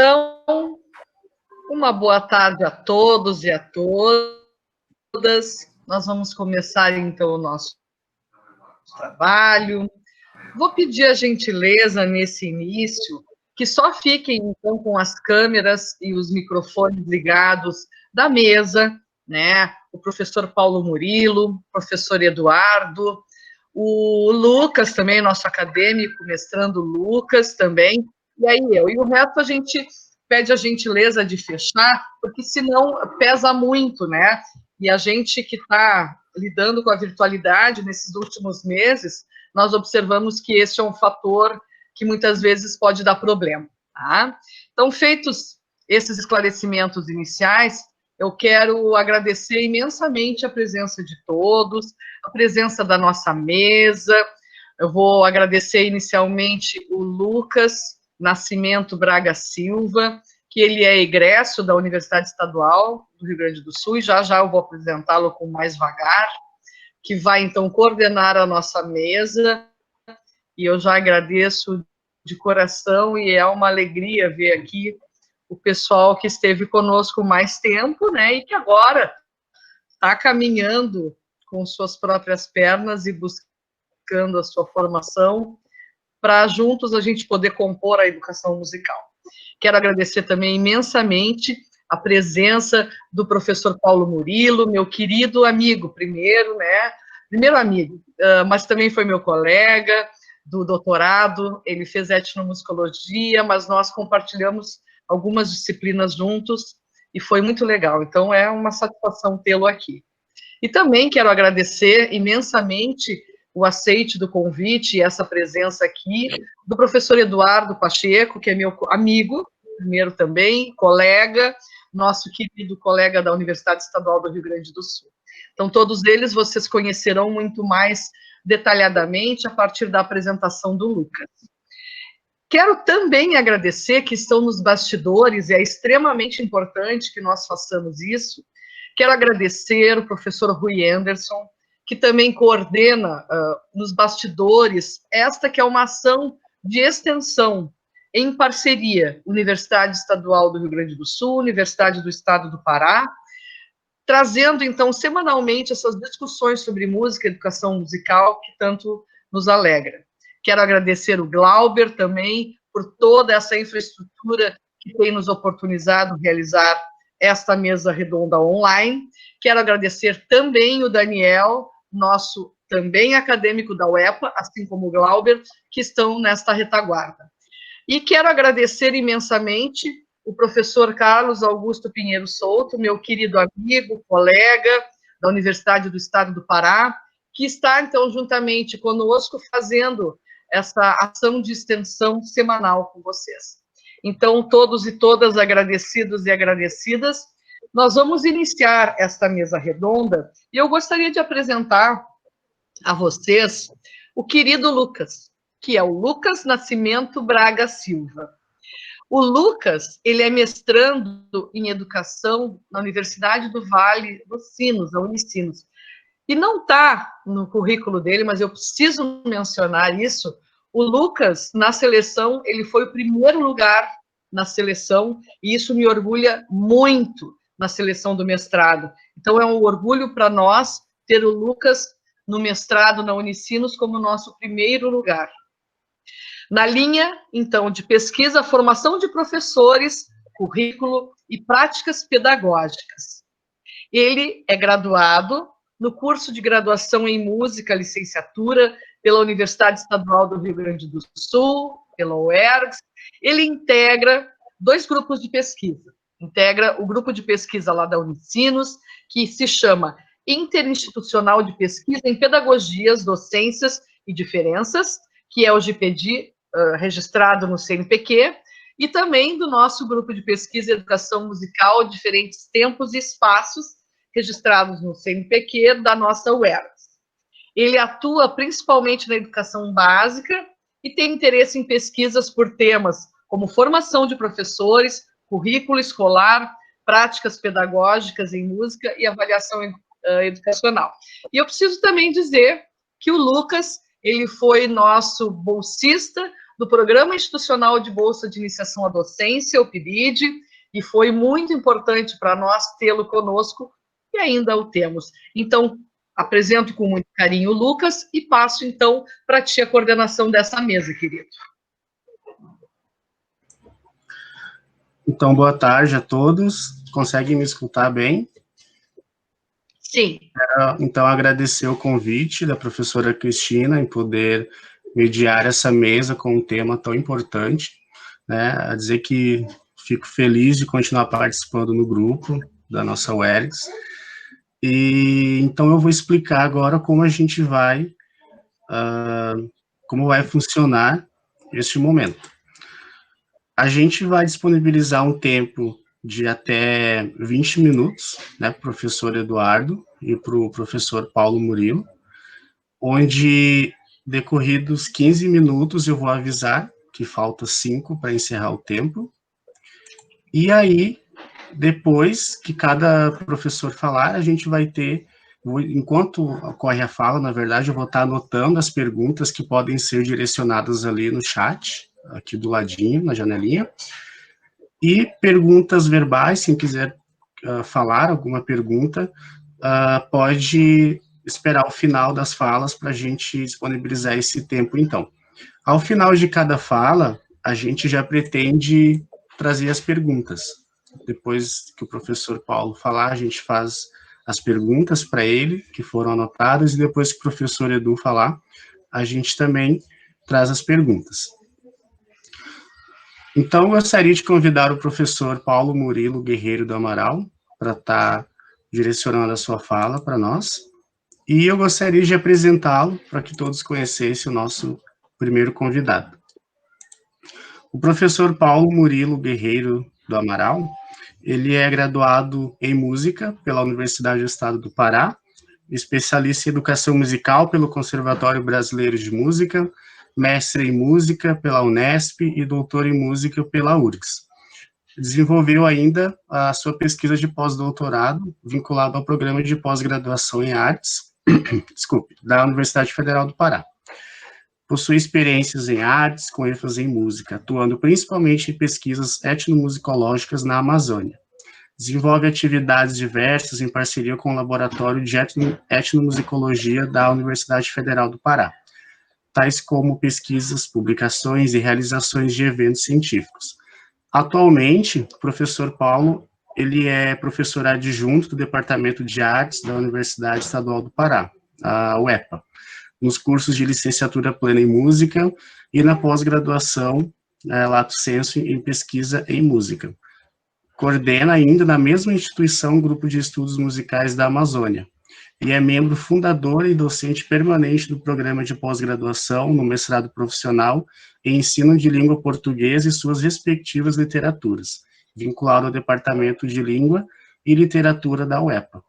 Então, uma boa tarde a todos e a todas. Nós vamos começar, então, o nosso trabalho. Vou pedir a gentileza, nesse início, que só fiquem, então, com as câmeras e os microfones ligados da mesa, né? O professor Paulo Murilo, o professor Eduardo, o Lucas também, nosso acadêmico, mestrando Lucas também, e aí eu. E o resto a gente pede a gentileza de fechar, porque senão pesa muito, né? E a gente que está lidando com a virtualidade nesses últimos meses, nós observamos que esse é um fator que muitas vezes pode dar problema, tá? Então, feitos esses esclarecimentos iniciais, eu quero agradecer imensamente a presença de todos, a presença da nossa mesa. Eu vou agradecer inicialmente o Lucas Nascimento Braga Silva, que ele é egresso da Universidade Estadual do Rio Grande do Sul, e já já eu vou apresentá-lo com mais vagar, que vai, então, coordenar a nossa mesa, e eu já agradeço de coração, e é uma alegria ver aqui o pessoal que esteve conosco mais tempo, né, e que agora está caminhando com suas próprias pernas e buscando a sua formação, para juntos a gente poder compor a educação musical. Quero agradecer também imensamente a presença do professor Paulo Murilo, meu querido amigo, primeiro amigo, mas também foi meu colega do doutorado, ele fez etnomusicologia, mas nós compartilhamos algumas disciplinas juntos, e foi muito legal, então é uma satisfação tê-lo aqui. E também quero agradecer imensamente o aceite do convite e essa presença aqui do professor Eduardo Pacheco, que é meu amigo, primeiro também, colega, nosso querido colega da Universidade Estadual do Rio Grande do Sul. Então, todos eles vocês conhecerão muito mais detalhadamente a partir da apresentação do Lucas. Quero também agradecer que estão nos bastidores, e é extremamente importante que nós façamos isso. Quero agradecer o professor Rui Anderson, que também coordena nos bastidores esta que é uma ação de extensão em parceria, Universidade Estadual do Rio Grande do Sul, Universidade do Estado do Pará, trazendo, então, semanalmente essas discussões sobre música e educação musical que tanto nos alegra. Quero agradecer o Glauber também por toda essa infraestrutura que tem nos oportunizado realizar esta mesa redonda online. Quero agradecer também o Daniel, nosso também acadêmico da UEPA, assim como o Glauber, que estão nesta retaguarda. E quero agradecer imensamente o professor Carlos Augusto Pinheiro Souto, meu querido amigo, colega da Universidade do Estado do Pará, que está, então, juntamente conosco, fazendo essa ação de extensão semanal com vocês. Então, todos e todas agradecidos e agradecidas, nós vamos iniciar esta mesa redonda, e eu gostaria de apresentar a vocês o querido Lucas, que é o Lucas Nascimento Braga Silva. O Lucas, ele é mestrando em educação na Universidade do Vale dos Sinos, a Unicinos. E não está no currículo dele, mas eu preciso mencionar isso. O Lucas, na seleção, ele foi o primeiro lugar na seleção, e isso me orgulha muito na seleção do mestrado. Então, é um orgulho para nós ter o Lucas no mestrado na Unicinos como nosso primeiro lugar. Na linha, então, de pesquisa, formação de professores, currículo e práticas pedagógicas. Ele é graduado no curso de graduação em música, licenciatura, pela Universidade Estadual do Rio Grande do Sul, pela UERGS. Ele integra 2 grupos de pesquisa. Integra o grupo de pesquisa lá da Unicinos, que se chama Interinstitucional de Pesquisa em Pedagogias, Docências e Diferenças, que é o GPD, registrado no CNPq, e também do nosso grupo de pesquisa e educação musical, Diferentes Tempos e Espaços, registrados no CNPq da nossa UERGS. Ele atua principalmente na educação básica e tem interesse em pesquisas por temas como formação de professores, currículo escolar, práticas pedagógicas em música e avaliação educacional. E eu preciso também dizer que o Lucas, ele foi nosso bolsista do Programa Institucional de Bolsa de Iniciação à Docência, o PIBID, e foi muito importante para nós tê-lo conosco, e ainda o temos. Então, apresento com muito carinho o Lucas e passo, então, para ti a coordenação dessa mesa, querido. Então, boa tarde a todos. Conseguem me escutar bem? Sim. Então, agradecer o convite da professora Cristina em poder mediar essa mesa com um tema tão importante, né? A dizer que fico feliz de continuar participando no grupo da nossa UERGS. E então eu vou explicar agora como a gente vai, como vai funcionar este momento. A gente vai disponibilizar um tempo de até 20 minutos, né, para o professor Eduardo e para o professor Paulo Murilo, onde, decorridos 15 minutos, eu vou avisar que falta 5 para encerrar o tempo, e aí, depois que cada professor falar, a gente vai ter, enquanto ocorre a fala, na verdade, eu vou estar anotando as perguntas que podem ser direcionadas ali no chat, aqui do ladinho, na janelinha, e perguntas verbais, se quiser falar alguma pergunta, pode esperar o final das falas para a gente disponibilizar esse tempo, então. Ao final de cada fala, a gente já pretende trazer as perguntas. Depois que o professor Paulo falar, a gente faz as perguntas para ele, que foram anotadas, e depois que o professor Edu falar, a gente também traz as perguntas. Então, eu gostaria de convidar o professor Paulo Murilo Guerreiro do Amaral para estar direcionando a sua fala para nós. E eu gostaria de apresentá-lo para que todos conhecessem o nosso primeiro convidado. O professor Paulo Murilo Guerreiro do Amaral, ele é graduado em música pela Universidade do Estado do Pará, especialista em educação musical pelo Conservatório Brasileiro de Música, mestre em música pela Unesp e doutor em música pela URGS. Desenvolveu ainda a sua pesquisa de pós-doutorado, vinculada ao programa de pós-graduação em artes, da Universidade Federal do Pará. Possui experiências em artes, com ênfase em música, atuando principalmente em pesquisas etnomusicológicas na Amazônia. Desenvolve atividades diversas em parceria com o Laboratório de Etnomusicologia da Universidade Federal do Pará, tais como pesquisas, publicações e realizações de eventos científicos. Atualmente, o professor Paulo, ele é professor adjunto do Departamento de Artes da Universidade Estadual do Pará, a UEPA, nos cursos de licenciatura plena em música e na pós-graduação, lato sensu, em pesquisa em música. Coordena ainda na mesma instituição o Grupo de Estudos Musicais da Amazônia, e é membro fundador e docente permanente do programa de pós-graduação no mestrado profissional em ensino de língua portuguesa e suas respectivas literaturas, vinculado ao Departamento de Língua e Literatura da UEPA,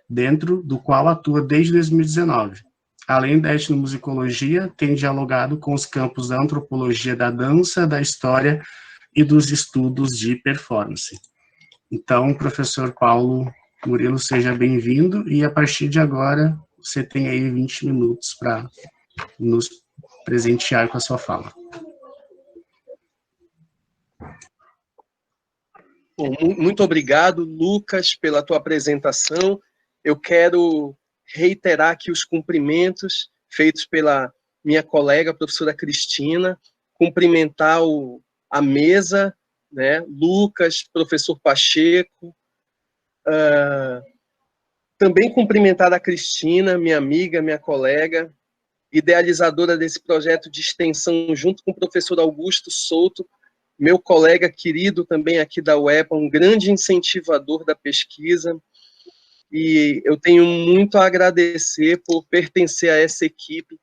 dentro do qual atua desde 2019. Além da etnomusicologia, tem dialogado com os campos da antropologia da dança, da história e dos estudos de performance. Então, professor Paulo Murilo, seja bem-vindo, e a partir de agora, você tem aí 20 minutos para nos presentear com a sua fala. Bom, muito obrigado, Lucas, pela tua apresentação. Eu quero reiterar aqui os cumprimentos feitos pela minha colega, a professora Cristina, cumprimentar a mesa, né? Lucas, professor Pacheco, também cumprimentar a Cristina, minha amiga, minha colega, idealizadora desse projeto de extensão, junto com o professor Augusto Souto, meu colega querido também aqui da UEPA, um grande incentivador da pesquisa, e eu tenho muito a agradecer por pertencer a essa equipe.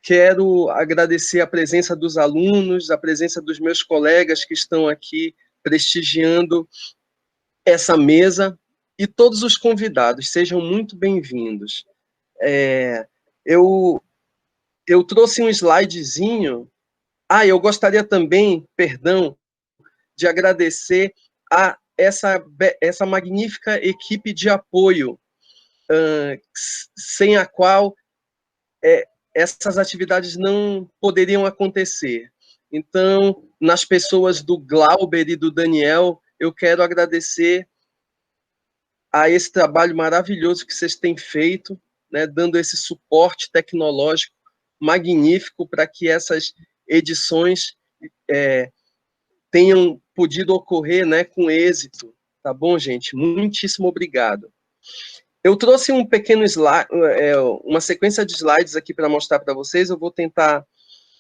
Quero agradecer a presença dos alunos, a presença dos meus colegas que estão aqui prestigiando essa mesa, e todos os convidados, sejam muito bem-vindos. Eu trouxe um slidezinho. Eu gostaria também, de agradecer a essa magnífica equipe de apoio, sem a qual essas atividades não poderiam acontecer. Então, nas pessoas do Glauber e do Daniel, eu quero agradecer a esse trabalho maravilhoso que vocês têm feito, né, dando esse suporte tecnológico magnífico para que essas edições tenham podido ocorrer, né, com êxito. Tá bom, gente? Muitíssimo obrigado. Eu trouxe um pequeno slide, uma sequência de slides aqui para mostrar para vocês. Eu vou tentar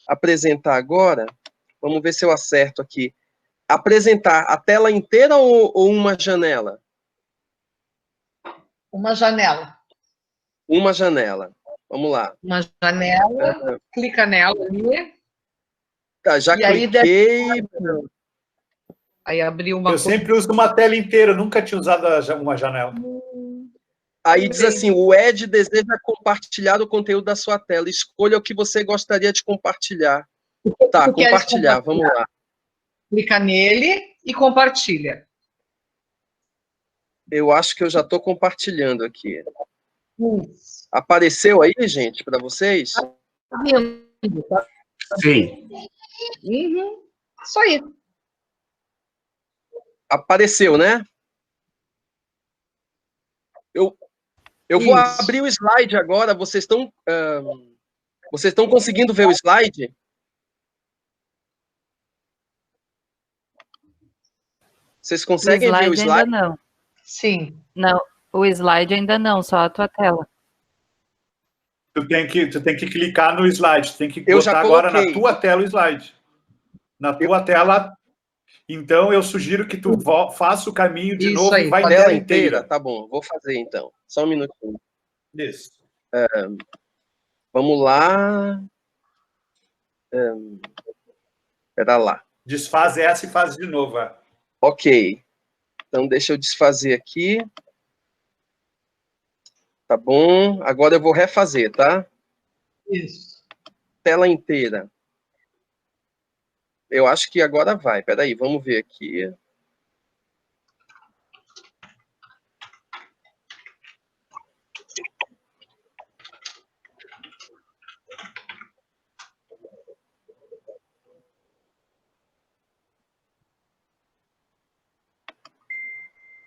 apresentar agora. Vamos ver se eu acerto aqui. Apresentar a tela inteira ou uma janela? Uma janela. Uma janela. Vamos lá. Uma janela, clica nela ali. Tá, já e cliquei. Aí abriu uma... Eu sempre uso uma tela inteira, nunca tinha usado uma janela. Aí diz assim, o Ed deseja compartilhar o conteúdo da sua tela. Escolha o que você gostaria de compartilhar. Tá, compartilhar, vamos lá. Clica nele e compartilha. Eu acho que eu já estou compartilhando aqui. Isso. Apareceu aí, gente, para vocês? Tá vendo? Sim. Uhum. Isso aí. Apareceu, né? Eu vou abrir o slide agora. Vocês estão conseguindo ver o slide? Vocês conseguem ver o slide? Ainda não. Sim. Não, o slide ainda não, só a tua tela. Tu tem que clicar no slide, tu tem que Eu já botar agora coloquei. na tua tela o slide. Na tua tela. Então, eu sugiro que tu faça o caminho de novo aí, e vai a na tela tela inteira? inteira. Tá bom, vou fazer então. Só um minutinho. Isso. Vamos lá. Espera lá. Desfaz essa e faz de novo. Ok. Então, deixa eu desfazer aqui. Tá bom. Agora eu vou refazer, tá? Isso. Tela inteira. Eu acho que agora vai. Espera aí, vamos ver aqui.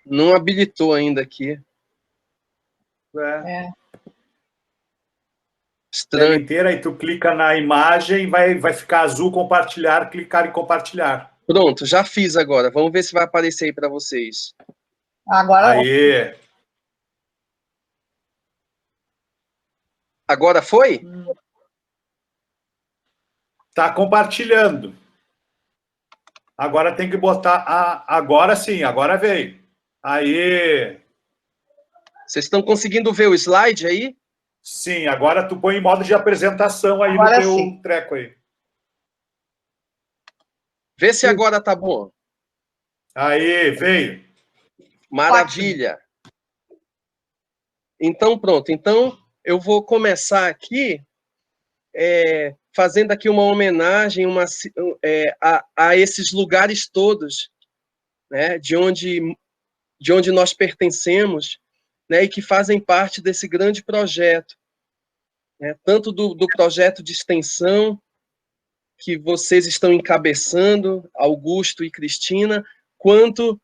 Não habilitou ainda aqui. Tela Estranho. inteira, aí tu clica na imagem, vai ficar azul compartilhar, clicar em compartilhar. Pronto, já fiz agora. Vamos ver se vai aparecer aí para vocês. Agora... Aí. Agora foi? Tá compartilhando. Agora tem que botar... agora sim, agora veio. Aí. Vocês estão conseguindo ver o slide aí? Sim, agora tu põe em modo de apresentação aí Agora no teu sim. treco aí. Vê se agora tá bom. Aí, veio. Maravilha. Então, pronto. Então, eu vou começar aqui fazendo aqui uma homenagem a esses lugares todos, né, de onde nós pertencemos, né, e que fazem parte desse grande projeto, né, tanto do projeto de extensão que vocês estão encabeçando, Augusto e Cristina, quanto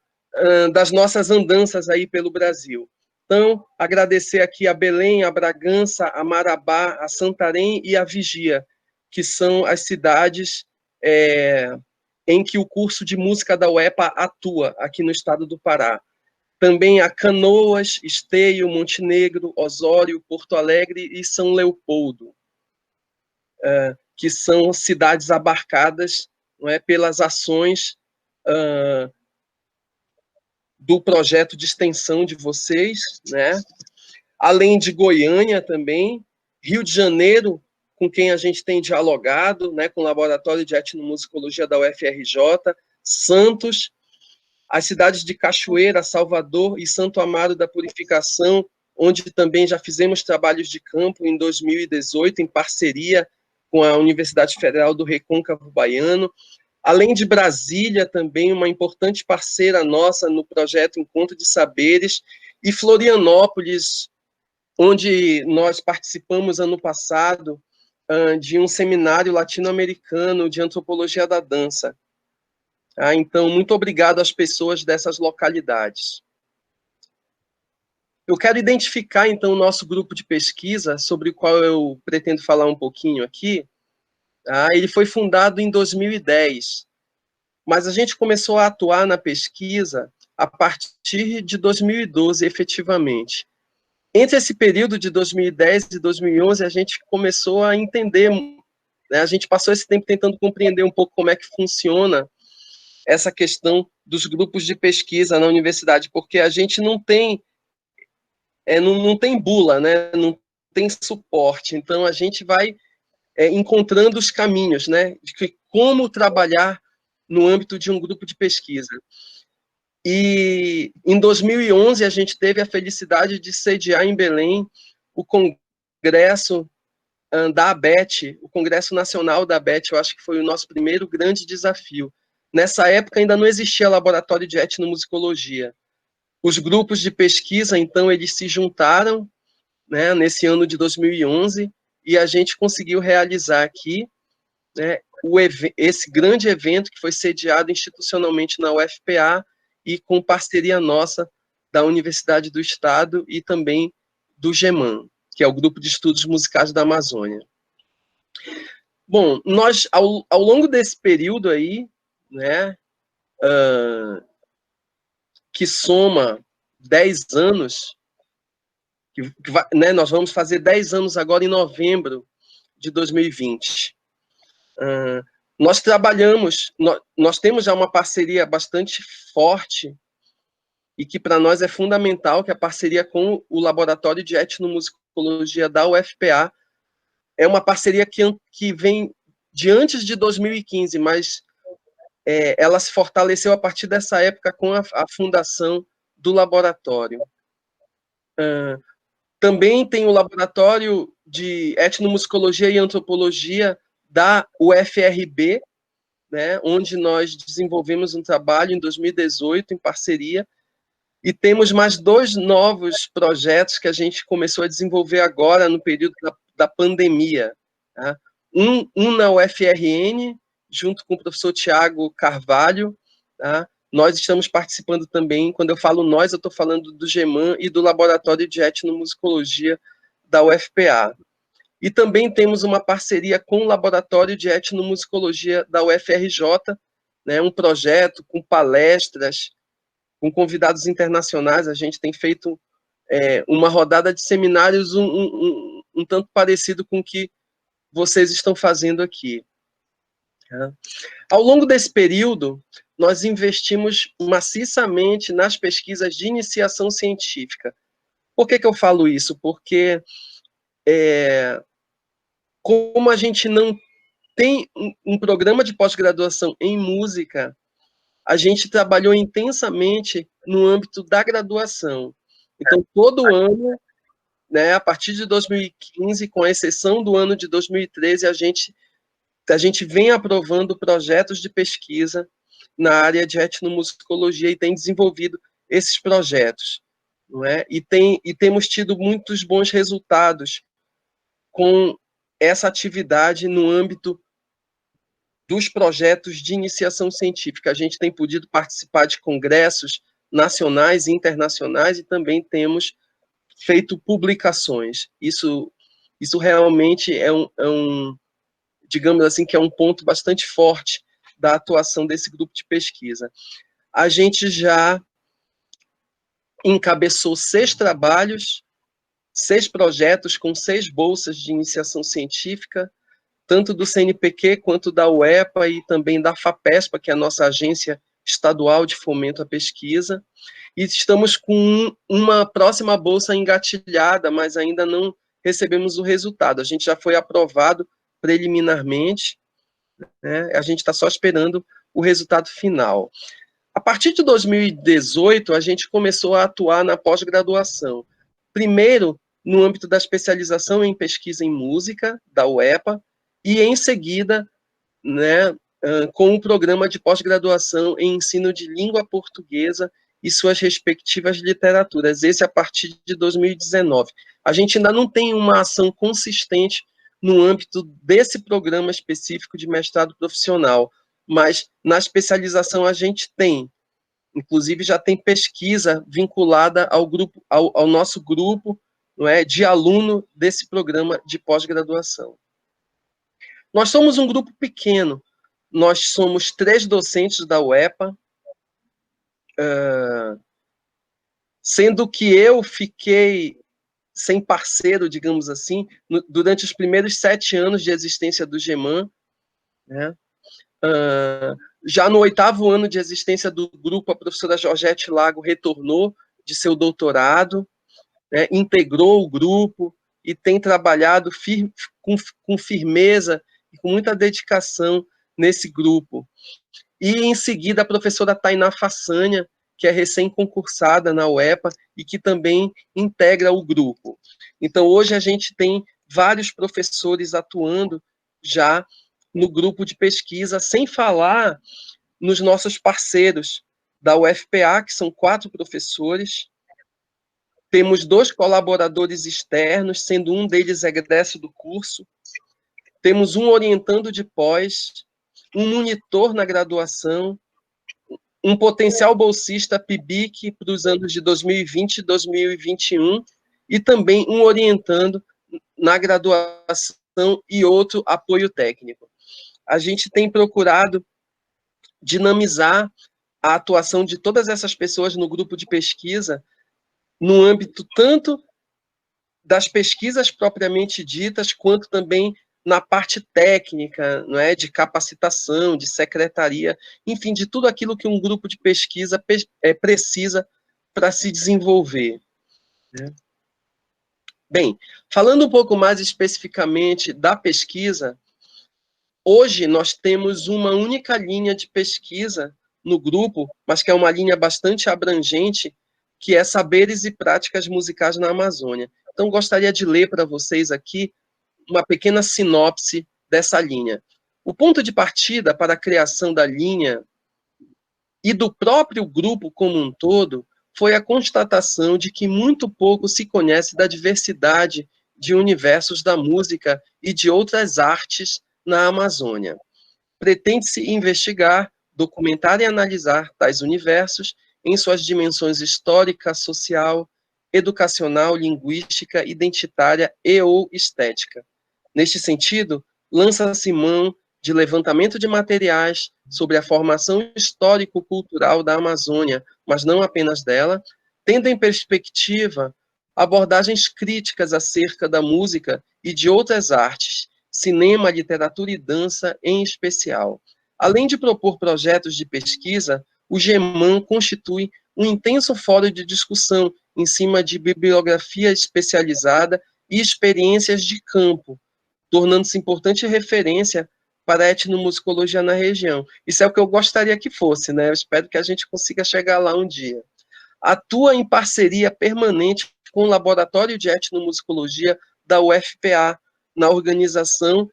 das nossas andanças aí pelo Brasil. Então, agradecer aqui a Belém, a Bragança, a Marabá, a Santarém e a Vigia, que são as cidades em que o curso de música da UEPA atua, aqui no estado do Pará. Também a Canoas, Esteio, Montenegro, Osório, Porto Alegre e São Leopoldo, que são cidades abarcadas, não é, pelas ações do projeto de extensão de vocês, né? Além de Goiânia também, Rio de Janeiro, com quem a gente tem dialogado, né, com o Laboratório de Etnomusicologia da UFRJ, Santos, as cidades de Cachoeira, Salvador e Santo Amaro da Purificação, onde também já fizemos trabalhos de campo em 2018, em parceria com a Universidade Federal do Recôncavo Baiano, além de Brasília, também uma importante parceira nossa no projeto Encontro de Saberes, e Florianópolis, onde nós participamos ano passado de um seminário latino-americano de antropologia da dança. Então, muito obrigado às pessoas dessas localidades. Eu quero identificar, então, o nosso grupo de pesquisa, sobre o qual eu pretendo falar um pouquinho aqui. Ele foi fundado em 2010, mas a gente começou a atuar na pesquisa a partir de 2012, efetivamente. Entre esse período de 2010 e 2011, a gente começou a entender, né, a gente passou esse tempo tentando compreender um pouco como é que funciona essa questão dos grupos de pesquisa na universidade, porque a gente não tem, não tem bula, né, não tem suporte, então a gente vai encontrando os caminhos, né, de como trabalhar no âmbito de um grupo de pesquisa. E em 2011 a gente teve a felicidade de sediar em Belém o congresso da ABET, o Congresso Nacional da ABET. Eu acho que foi o nosso primeiro grande desafio. Nessa época ainda não existia laboratório de etnomusicologia. Os grupos de pesquisa, então, eles se juntaram, né, nesse ano de 2011, e a gente conseguiu realizar aqui, né, esse grande evento que foi sediado institucionalmente na UFPA, e com parceria nossa da Universidade do Estado e também do GEMAN, que é o Grupo de Estudos Musicais da Amazônia. Bom, nós, ao longo desse período aí, né, que soma 10 anos, né, nós vamos fazer 10 anos agora em novembro de 2020. Nós trabalhamos, nós temos já uma parceria bastante forte e que para nós é fundamental, que é a parceria com o Laboratório de Etnomusicologia da UFPA. É uma parceria que vem de antes de 2015, mas ela se fortaleceu a partir dessa época com a fundação do laboratório. Também tem o Laboratório de Etnomusicologia e Antropologia da UFRB, né, onde nós desenvolvemos um trabalho em 2018 em parceria, e temos mais 2 novos projetos que a gente começou a desenvolver agora no período da pandemia. Tá? Um na UFRN, junto com o professor Tiago Carvalho. Tá? Nós estamos participando também, quando eu falo nós, eu estou falando do GEMAN e do Laboratório de Etnomusicologia da UFPA. E também temos uma parceria com o Laboratório de Etnomusicologia da UFRJ, né, um projeto com palestras, com convidados internacionais. A gente tem feito uma rodada de seminários um tanto parecido com o que vocês estão fazendo aqui. Tá? Ao longo desse período, nós investimos maciçamente nas pesquisas de iniciação científica. Por que eu falo isso? Porque como a gente não tem um programa de pós-graduação em música, a gente trabalhou intensamente no âmbito da graduação. Então, todo ano, né, a partir de 2015, com exceção do ano de 2013, a gente vem aprovando projetos de pesquisa na área de etnomusicologia e tem desenvolvido esses projetos. Não é? E temos tido muitos bons resultados com essa atividade no âmbito dos projetos de iniciação científica. A gente tem podido participar de congressos nacionais e internacionais e também temos feito publicações. Isso realmente é digamos assim, que é um ponto bastante forte da atuação desse grupo de pesquisa. A gente já encabeçou 6 trabalhos, 6 projetos com 6 bolsas de iniciação científica, tanto do CNPq quanto da UEPA e também da FAPESPA, que é a nossa agência estadual de fomento à pesquisa, e estamos com uma próxima bolsa engatilhada, mas ainda não recebemos o resultado. A gente já foi aprovado preliminarmente, né? A gente está só esperando o resultado final. A partir de 2018, a gente começou a atuar na pós-graduação. Primeiro, no âmbito da especialização em pesquisa em música, da UEPA, e em seguida, né, com o programa de pós-graduação em ensino de língua portuguesa e suas respectivas literaturas, esse a partir de 2019. A gente ainda não tem uma ação consistente no âmbito desse programa específico de mestrado profissional, mas na especialização a gente tem, inclusive já tem pesquisa vinculada ao grupo, ao nosso grupo, não é, de aluno desse programa de pós-graduação. Nós somos um grupo pequeno, nós somos 3 docentes da UEPA, sendo que eu fiquei sem parceiro, digamos assim, durante os primeiros 7 anos de existência do GEMAN, né? Já no 8º ano de existência do grupo, a professora Georgette Lago retornou de seu doutorado, né, integrou o grupo e tem trabalhado com firmeza e com muita dedicação nesse grupo. E, em seguida, a professora Tainá Façanha, que é recém-concursada na UEPA e que também integra o grupo. Então, hoje a gente tem vários professores atuando já no grupo de pesquisa, sem falar nos nossos parceiros da UFPA, que são 4 professores. Temos 2 colaboradores externos, sendo um deles egresso do curso. Temos um orientando de pós, um monitor na graduação, um potencial bolsista PIBIC para os anos de 2020 e 2021, e também um orientando na graduação e outro apoio técnico. A gente tem procurado dinamizar a atuação de todas essas pessoas no grupo de pesquisa, no âmbito tanto das pesquisas propriamente ditas, quanto também na parte técnica, não é, de capacitação, de secretaria, enfim, de tudo aquilo que um grupo de pesquisa precisa para se desenvolver. Né? Bem, falando um pouco mais especificamente da pesquisa, hoje nós temos uma única linha de pesquisa no grupo, mas que é uma linha bastante abrangente, que é Saberes e Práticas Musicais na Amazônia. Então, gostaria de ler para vocês aqui uma pequena sinopse dessa linha. O ponto de partida para a criação da linha e do próprio grupo como um todo foi a constatação de que muito pouco se conhece da diversidade de universos da música e de outras artes na Amazônia. Pretende-se investigar, documentar e analisar tais universos em suas dimensões histórica, social, educacional, linguística, identitária e ou estética. Neste sentido, lança-se mão de levantamento de materiais sobre a formação histórico-cultural da Amazônia, mas não apenas dela, tendo em perspectiva abordagens críticas acerca da música e de outras artes, cinema, literatura e dança em especial. Além de propor projetos de pesquisa, o GEMAN constitui um intenso fórum de discussão em cima de bibliografia especializada e experiências de campo, tornando-se importante referência para a etnomusicologia na região. Isso é o que eu gostaria que fosse, né? Eu espero que a gente consiga chegar lá um dia. Atua em parceria permanente com o Laboratório de Etnomusicologia da UFPA, na organização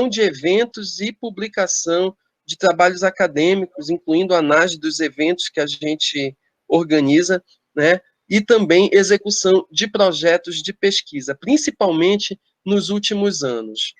de eventos e publicação de trabalhos acadêmicos, incluindo a análise dos eventos que a gente organiza, né? E também execução de projetos de pesquisa, principalmente nos últimos anos.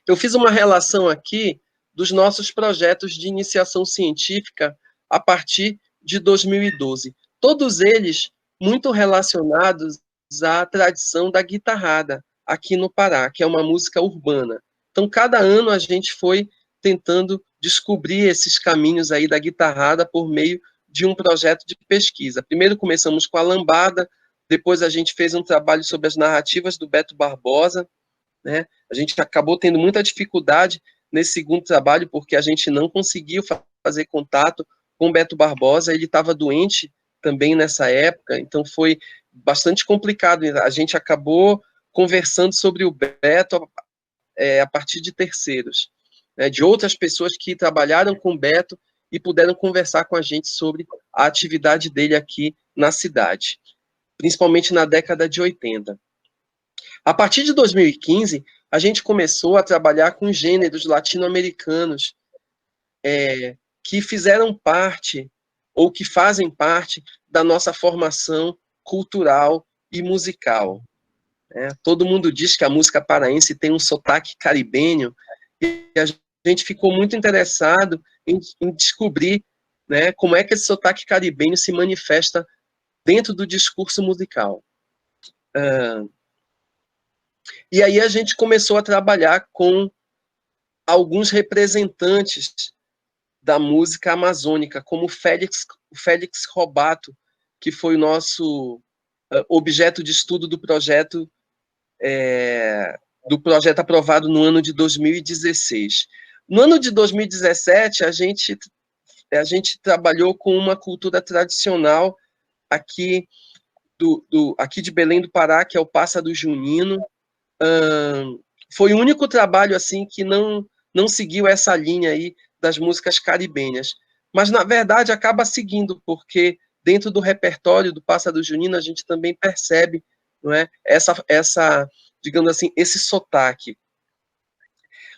Eu fiz uma relação aqui dos nossos projetos de iniciação científica a partir de 2012. Todos eles muito relacionados à tradição da guitarrada aqui no Pará, que é uma música urbana. Então, cada ano a gente foi tentando descobrir esses caminhos aí da guitarrada por meio de um projeto de pesquisa. Primeiro começamos com a lambada, depois a gente fez um trabalho sobre as narrativas do Beto Barbosa, né? A gente acabou tendo muita dificuldade nesse segundo trabalho, porque a gente não conseguiu fazer contato com o Beto Barbosa, ele estava doente também nessa época, então foi bastante complicado. A gente acabou conversando sobre o Beto a partir de terceiros, né, de outras pessoas que trabalharam com o Beto e puderam conversar com a gente sobre a atividade dele aqui na cidade, principalmente na década de 80. A partir de 2015, a gente começou a trabalhar com gêneros latino-americanos que fizeram parte, ou que fazem parte, da nossa formação cultural e musical. Todo mundo diz que a música paraense tem um sotaque caribenho, e a gente ficou muito interessado em descobrir, né, como é que esse sotaque caribenho se manifesta dentro do discurso musical. E aí a gente começou a trabalhar com alguns representantes da música amazônica, como o Félix Robato, que foi o nosso objeto de estudo do projeto aprovado no ano de 2016. No ano de 2017, a gente trabalhou com uma cultura tradicional aqui de Belém do Pará, que é o Pássaro Junino. Foi o único trabalho assim que não seguiu essa linha aí das músicas caribenhas. Mas, na verdade, acaba seguindo, porque dentro do repertório do Pássaro Junino a gente também percebe, não é, essa, digamos assim, esse sotaque.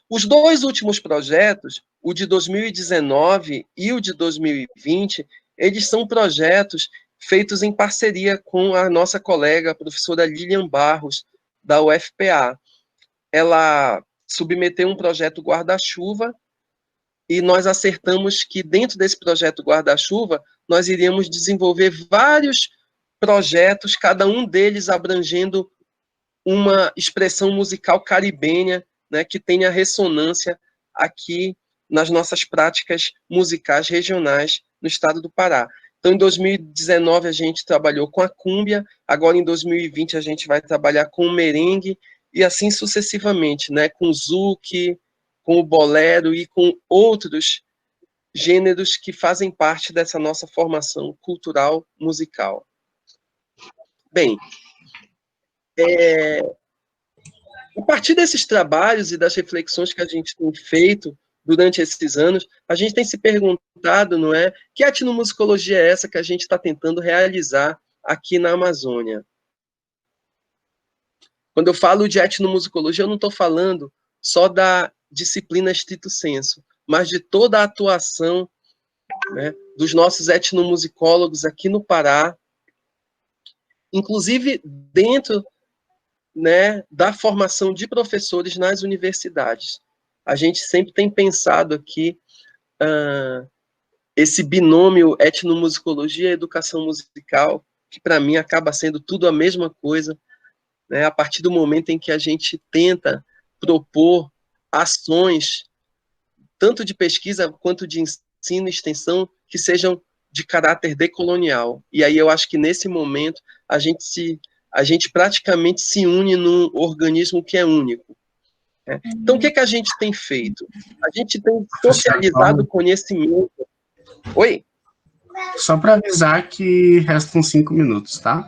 Os dois últimos projetos, o de 2019 e o de 2020, eles são projetos feitos em parceria com a nossa colega, a professora Lilian Barros, da UFPA. Ela submeteu um projeto guarda-chuva e nós acertamos que dentro desse projeto guarda-chuva nós iríamos desenvolver vários projetos, cada um deles abrangendo uma expressão musical caribenha, né, que tenha ressonância aqui nas nossas práticas musicais regionais no estado do Pará. Então, em 2019, a gente trabalhou com a cúmbia, agora em 2020 a gente vai trabalhar com o merengue, e assim sucessivamente, né, com o zouk, com o bolero e com outros gêneros que fazem parte dessa nossa formação cultural musical. Bem, a partir desses trabalhos e das reflexões que a gente tem feito durante esses anos, a gente tem se perguntado, não é, que etnomusicologia é essa que a gente está tentando realizar aqui na Amazônia? Quando eu falo de etnomusicologia, eu não estou falando só da disciplina stricto sensu, mas de toda a atuação, né, dos nossos etnomusicólogos aqui no Pará, inclusive dentro, né, da formação de professores nas universidades. A gente sempre tem pensado aqui esse binômio etnomusicologia e educação musical, que para mim acaba sendo tudo a mesma coisa, né, a partir do momento em que a gente tenta propor ações, tanto de pesquisa quanto de ensino e extensão, que sejam de caráter decolonial. E aí eu acho que nesse momento a gente praticamente se une num organismo que é único. Né? Então, o que a gente tem feito? A gente tem socializado o conhecimento. Oi? Só para avisar que restam 5 minutos, tá?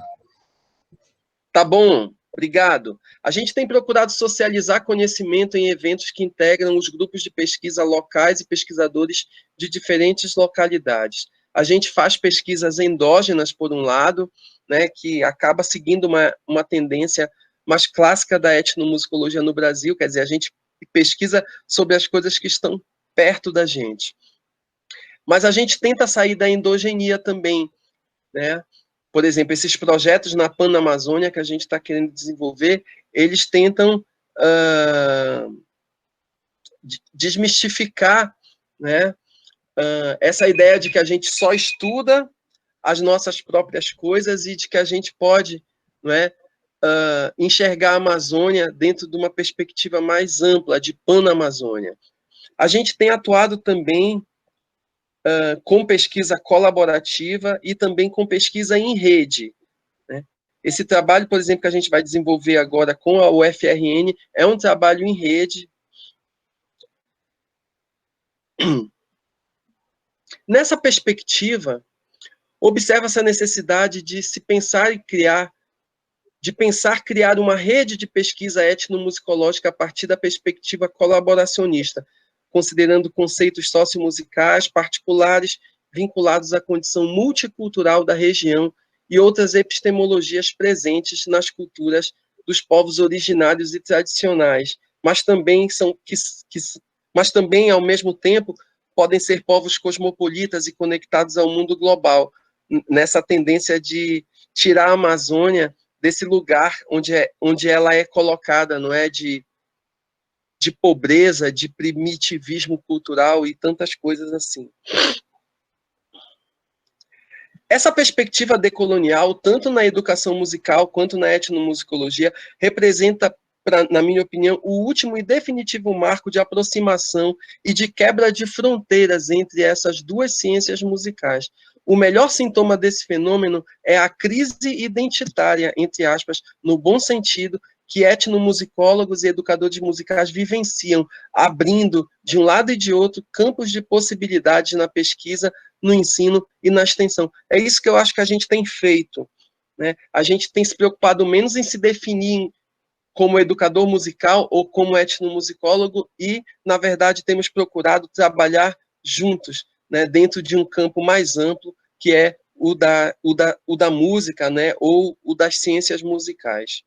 Tá bom, obrigado. A gente tem procurado socializar conhecimento em eventos que integram os grupos de pesquisa locais e pesquisadores de diferentes localidades. A gente faz pesquisas endógenas, por um lado, né, que acaba seguindo uma tendência mais clássica da etnomusicologia no Brasil, quer dizer, a gente pesquisa sobre as coisas que estão perto da gente. Mas a gente tenta sair da endogenia também, né? Por exemplo, esses projetos na Panamazônia que a gente está querendo desenvolver, eles tentam desmistificar, né, essa ideia de que a gente só estuda as nossas próprias coisas e de que a gente pode, não é, enxergar a Amazônia dentro de uma perspectiva mais ampla, de Panamazônia. A gente tem atuado também com pesquisa colaborativa e também com pesquisa em rede. Né? Esse trabalho, por exemplo, que a gente vai desenvolver agora com a UFRN, é um trabalho em rede. Nessa perspectiva, observa-se a necessidade de se pensar e criar uma rede de pesquisa etnomusicológica a partir da perspectiva colaboracionista, considerando conceitos sociomusicais particulares vinculados à condição multicultural da região e outras epistemologias presentes nas culturas dos povos originários e tradicionais, mas também ao mesmo tempo podem ser povos cosmopolitas e conectados ao mundo global, nessa tendência de tirar a Amazônia desse lugar onde ela é colocada, não é, de pobreza, de primitivismo cultural e tantas coisas assim. Essa perspectiva decolonial, tanto na educação musical quanto na etnomusicologia, representa, na minha opinião, o último e definitivo marco de aproximação e de quebra de fronteiras entre essas duas ciências musicais. O melhor sintoma desse fenômeno é a crise identitária, entre aspas, no bom sentido, que etnomusicólogos e educadores musicais vivenciam, abrindo, de um lado e de outro, campos de possibilidades na pesquisa, no ensino e na extensão. É isso que eu acho que a gente tem feito, né? A gente tem se preocupado menos em se definir como educador musical ou como etnomusicólogo e, na verdade, temos procurado trabalhar juntos, né, dentro de um campo mais amplo, que é o da música, né, ou o das ciências musicais.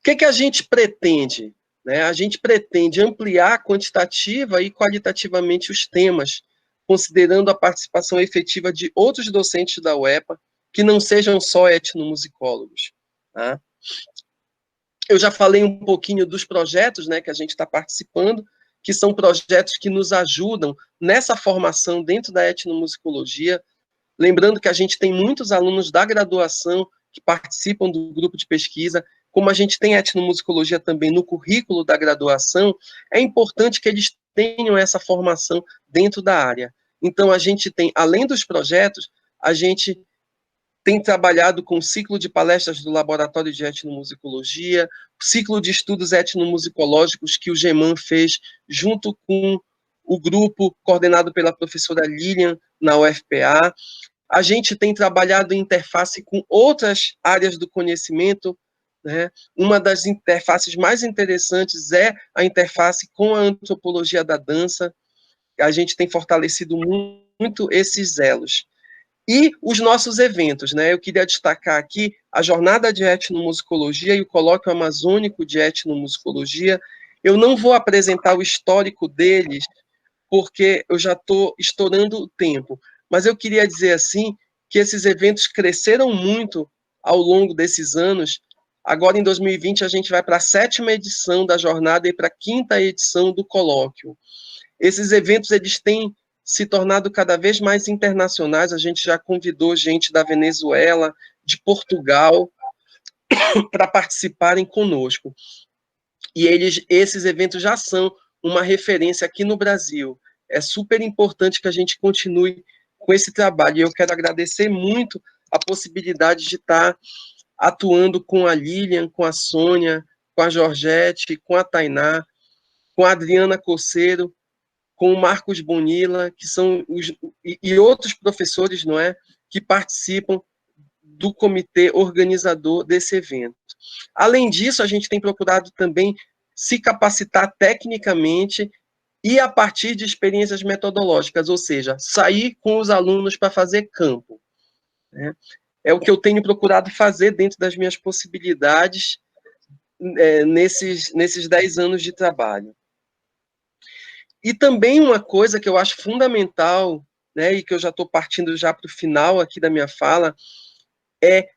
O que a gente pretende? Né? A gente pretende ampliar quantitativa e qualitativamente os temas, considerando a participação efetiva de outros docentes da UEPA, que não sejam só etnomusicólogos. Tá? Eu já falei um pouquinho dos projetos, né, que a gente está participando, que são projetos que nos ajudam nessa formação dentro da etnomusicologia. Lembrando que a gente tem muitos alunos da graduação que participam do grupo de pesquisa. Como a gente tem etnomusicologia também no currículo da graduação, é importante que eles tenham essa formação dentro da área. Então, a gente tem, além dos projetos, a gente tem trabalhado com o ciclo de palestras do Laboratório de Etnomusicologia, o ciclo de estudos etnomusicológicos que o GEMAN fez junto com o grupo coordenado pela professora Lilian na UFPA. A gente tem trabalhado em interface com outras áreas do conhecimento, né? Uma das interfaces mais interessantes é a interface com a antropologia da dança. A gente tem fortalecido muito esses elos. E os nossos eventos, né? Eu queria destacar aqui a Jornada de Etnomusicologia e o Colóquio Amazônico de Etnomusicologia. Eu não vou apresentar o histórico deles, porque eu já estou estourando o tempo, mas eu queria dizer assim, que esses eventos cresceram muito ao longo desses anos. Agora, em 2020, a gente vai para a 7ª edição da jornada e para a 5ª edição do colóquio. Esses eventos, eles têm se tornado cada vez mais internacionais. A gente já convidou gente da Venezuela, de Portugal, para participarem conosco. E esses eventos já são uma referência aqui no Brasil. É super importante que a gente continue com esse trabalho. E eu quero agradecer muito a possibilidade de estar atuando com a Lilian, com a Sônia, com a Georgette, com a Tainá, com a Adriana Coceiro, com o Marcos Bonilla, que são e outros professores, não é, que participam do comitê organizador desse evento. Além disso, a gente tem procurado também se capacitar tecnicamente e a partir de experiências metodológicas, ou seja, sair com os alunos para fazer campo, né? É o que eu tenho procurado fazer dentro das minhas possibilidades nesses 10 anos de trabalho. E também uma coisa que eu acho fundamental, né, e que eu já estou partindo já para o final aqui da minha fala, é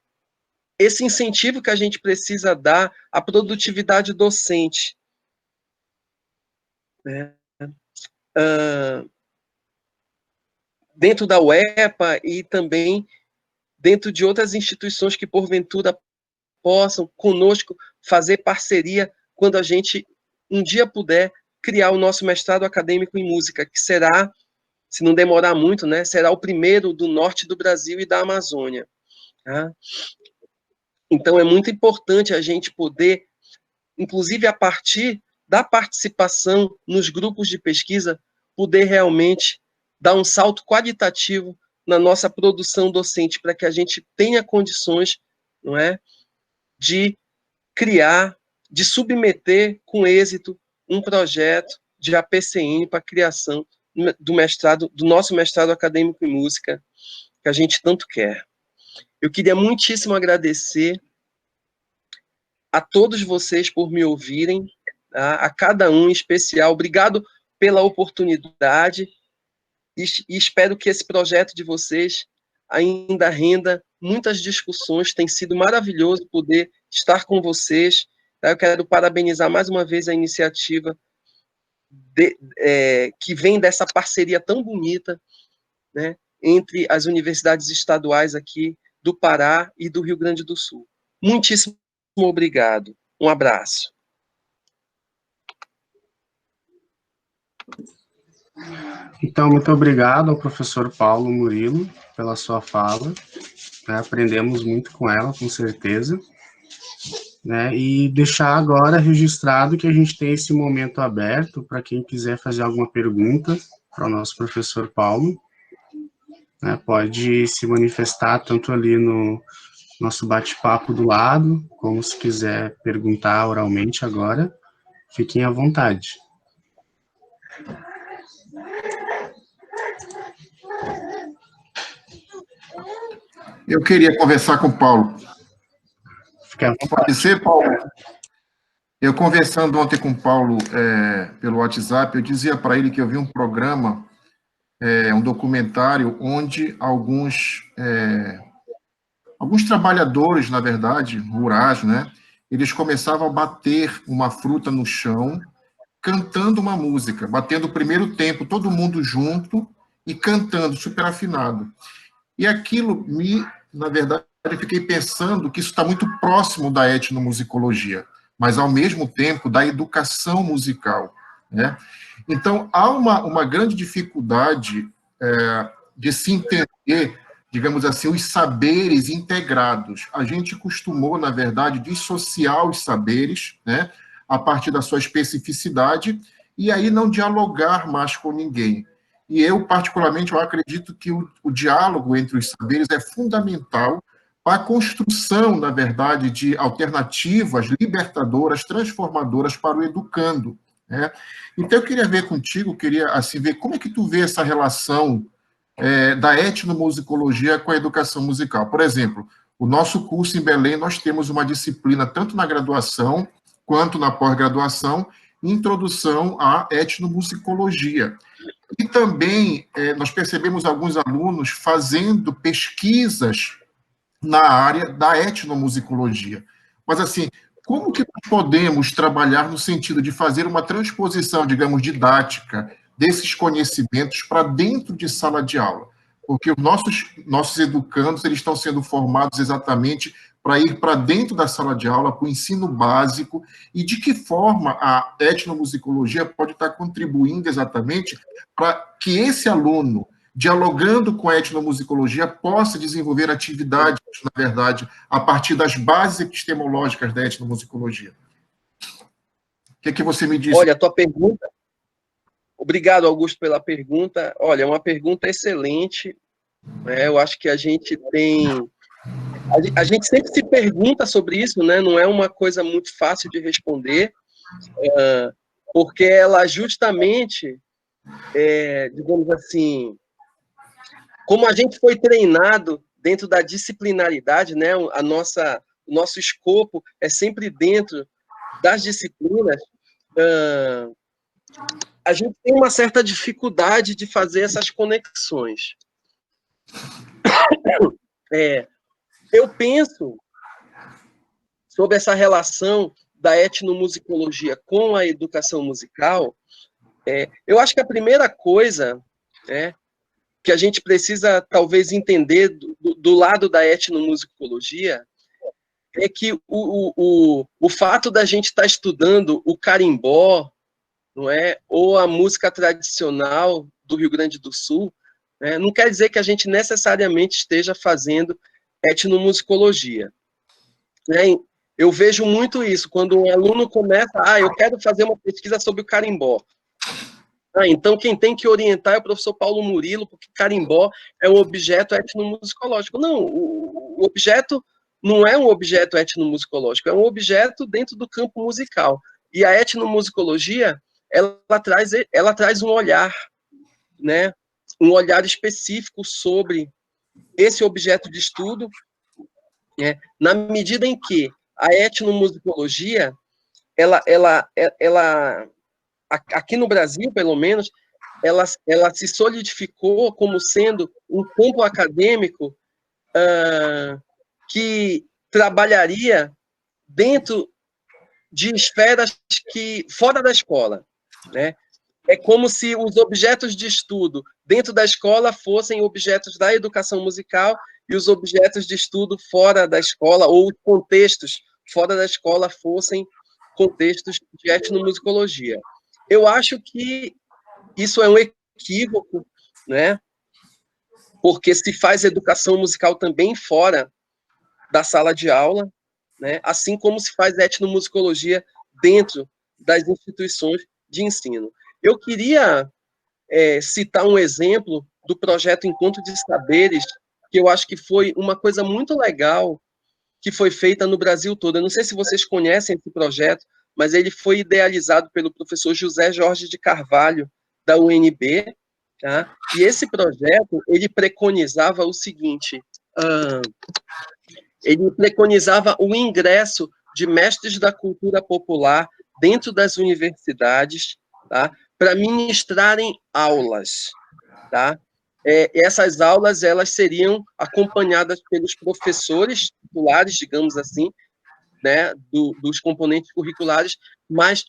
esse incentivo que a gente precisa dar à produtividade docente, né? Dentro da UEPA e também dentro de outras instituições que, porventura, possam, conosco, fazer parceria quando a gente, um dia puder, criar o nosso mestrado acadêmico em música, que será, se não demorar muito, né, será o primeiro do norte do Brasil e da Amazônia. Tá? Então, é muito importante a gente poder, inclusive a partir da participação nos grupos de pesquisa, poder realmente dar um salto qualitativo na nossa produção docente, para que a gente tenha condições, não é, de criar, de submeter com êxito um projeto de APCN para a criação do mestrado, do nosso mestrado acadêmico em música, que a gente tanto quer. Eu queria muitíssimo agradecer a todos vocês por me ouvirem, tá? A cada um em especial. Obrigado pela oportunidade e espero que esse projeto de vocês ainda renda muitas discussões, tem sido maravilhoso poder estar com vocês. Tá? Eu quero parabenizar mais uma vez a iniciativa que vem dessa parceria tão bonita, né, entre as universidades estaduais aqui do Pará e do Rio Grande do Sul. Muitíssimo obrigado. Um abraço. Então, muito obrigado ao professor Paulo Murilo pela sua fala. Né, aprendemos muito com ela, com certeza. Né, e deixar agora registrado que a gente tem esse momento aberto para quem quiser fazer alguma pergunta para o nosso professor Paulo. Né, pode se manifestar tanto ali no nosso bate-papo do lado, como se quiser perguntar oralmente agora, fiquem à vontade. Eu queria conversar com o Paulo. Pode ser, Paulo? Eu conversando ontem com o Paulo pelo WhatsApp, eu dizia para ele que eu vi um programa, um documentário, onde alguns trabalhadores, na verdade, rurais, né, eles começavam a bater uma fruta no chão, cantando uma música, batendo o primeiro tempo, todo mundo junto, e cantando, super afinado. E aquilo na verdade, eu fiquei pensando que isso está muito próximo da etnomusicologia, mas, ao mesmo tempo, da educação musical, né? Então, há uma grande dificuldade de se entender, digamos assim, os saberes integrados. A gente costumou, na verdade, dissociar os saberes, né, a partir da sua especificidade, e aí não dialogar mais com ninguém. E eu, particularmente, eu acredito que o diálogo entre os saberes é fundamental para a construção, na verdade, de alternativas libertadoras, transformadoras para o educando, né? Então, eu queria ver contigo, queria assim, ver como é que tu vê essa relação da etnomusicologia com a educação musical. Por exemplo, o nosso curso em Belém, nós temos uma disciplina, tanto na graduação quanto na pós-graduação, introdução à etnomusicologia. E também nós percebemos alguns alunos fazendo pesquisas na área da etnomusicologia. Mas, assim, como que nós podemos trabalhar no sentido de fazer uma transposição, digamos, didática desses conhecimentos para dentro de sala de aula? Porque os nossos educandos, eles estão sendo formados exatamente para ir para dentro da sala de aula, para o ensino básico, e de que forma a etnomusicologia pode estar contribuindo exatamente para que esse aluno, dialogando com a etnomusicologia, possa desenvolver atividades, na verdade, a partir das bases epistemológicas da etnomusicologia. O que é que você me diz? Olha, a tua pergunta... Obrigado, Augusto, pela pergunta. Olha, é uma pergunta excelente. Eu acho que a gente tem... A gente sempre se pergunta sobre isso, né? Não é uma coisa muito fácil de responder, porque ela justamente, digamos assim, como a gente foi treinado dentro da disciplinaridade, né? O nosso escopo é sempre dentro das disciplinas, a gente tem uma certa dificuldade de fazer essas conexões. Eu penso sobre essa relação da etnomusicologia com a educação musical. Eu acho que a primeira coisa que a gente precisa, talvez, entender do lado da etnomusicologia é que o fato da gente estar estudando o carimbó, não é, ou a música tradicional do Rio Grande do Sul, né, não quer dizer que a gente necessariamente esteja fazendo etnomusicologia. Eu vejo muito isso, quando um aluno começa, eu quero fazer uma pesquisa sobre o carimbó. Então quem tem que orientar é o professor Paulo Murilo, porque carimbó é um objeto etnomusicológico. Não, o objeto não é um objeto etnomusicológico, é um objeto dentro do campo musical. E a etnomusicologia, ela traz um olhar, né, um olhar específico sobre esse objeto de estudo, na medida em que a etnomusicologia, ela aqui no Brasil, pelo menos, ela se solidificou como sendo um campo acadêmico que trabalharia dentro de esferas que fora da escola, né? É como se os objetos de estudo dentro da escola fossem objetos da educação musical e os objetos de estudo fora da escola, ou os contextos fora da escola, fossem contextos de etnomusicologia. Eu acho que isso é um equívoco, né? Porque se faz educação musical também fora da sala de aula, né? Assim como se faz etnomusicologia dentro das instituições de ensino. Eu queria citar um exemplo do projeto Encontro de Saberes, que eu acho que foi uma coisa muito legal que foi feita no Brasil todo. Eu não sei se vocês conhecem esse projeto, mas ele foi idealizado pelo professor José Jorge de Carvalho, da UNB, tá? E esse projeto, ele preconizava o seguinte, ele preconizava o ingresso de mestres da cultura popular dentro das universidades, tá? Para ministrarem aulas, tá? Essas aulas, elas seriam acompanhadas pelos professores titulares, digamos assim, né, dos componentes curriculares, mas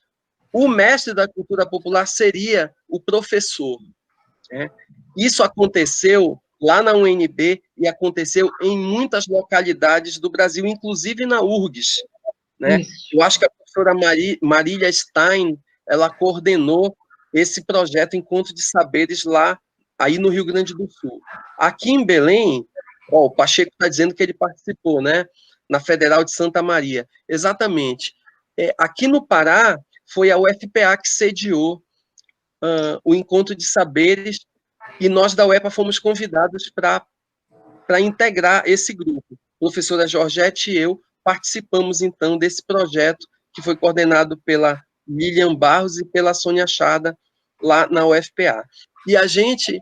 o mestre da cultura popular seria o professor, né? Isso aconteceu lá na UNB e aconteceu em muitas localidades do Brasil, inclusive na URGS, né? Eu acho que a professora Marília Stein, ela coordenou esse projeto Encontro de Saberes lá, aí no Rio Grande do Sul. Aqui em Belém, o Pacheco está dizendo que ele participou, né? Na Federal de Santa Maria. Exatamente. Aqui no Pará, foi a UFPA que sediou o Encontro de Saberes, e nós da UEPA fomos convidados para integrar esse grupo. A professora Georgette e eu participamos, então, desse projeto, que foi coordenado pela Lilian Barros e pela Sônia Chada, lá na UFPA. E a gente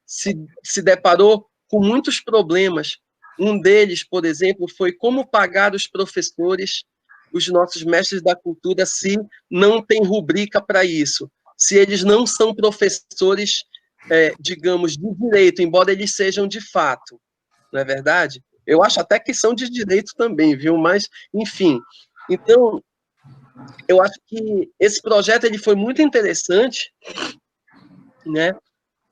se deparou com muitos problemas. Um deles, por exemplo, foi como pagar os professores, os nossos mestres da cultura, se não tem rubrica para isso, se eles não são professores, digamos, de direito, embora eles sejam de fato, não é verdade? Eu acho até que são de direito também, viu? Mas, enfim. Então, eu acho que esse projeto ele foi muito interessante, né,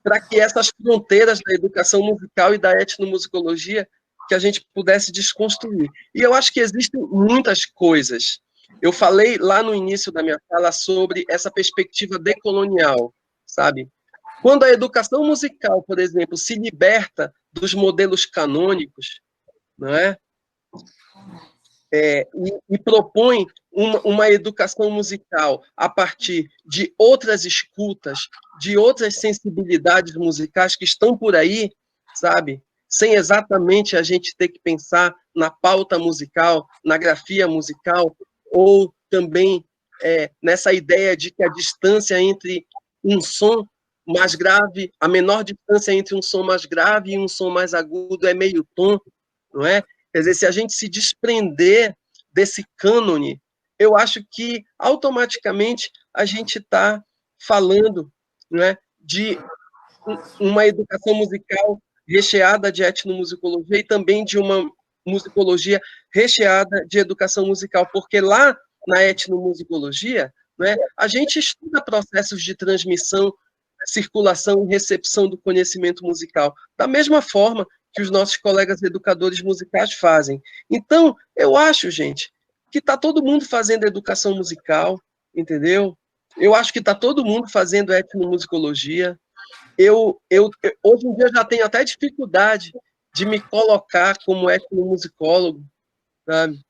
para que essas fronteiras da educação musical e da etnomusicologia, que a gente pudesse desconstruir. E eu acho que existem muitas coisas. Eu falei lá no início da minha fala sobre essa perspectiva decolonial, sabe? Quando a educação musical, por exemplo, se liberta dos modelos canônicos, não é? E propõe uma educação musical a partir de outras escutas, de outras sensibilidades musicais que estão por aí, sabe? Sem exatamente a gente ter que pensar na pauta musical, na grafia musical, ou também nessa ideia de que a distância entre um som mais grave, a menor distância entre um som mais grave e um som mais agudo é meio tom, não é? Quer dizer, se a gente se desprender desse cânone, eu acho que automaticamente a gente está falando, né, de uma educação musical recheada de etnomusicologia e também de uma musicologia recheada de educação musical, porque lá na etnomusicologia, né, a gente estuda processos de transmissão, circulação e recepção do conhecimento musical, da mesma forma que os nossos colegas educadores musicais fazem. Então, eu acho, gente, que está todo mundo fazendo educação musical, entendeu? Eu acho que está todo mundo fazendo etnomusicologia. Hoje em dia já tenho até dificuldade de me colocar como etnomusicólogo, sabe?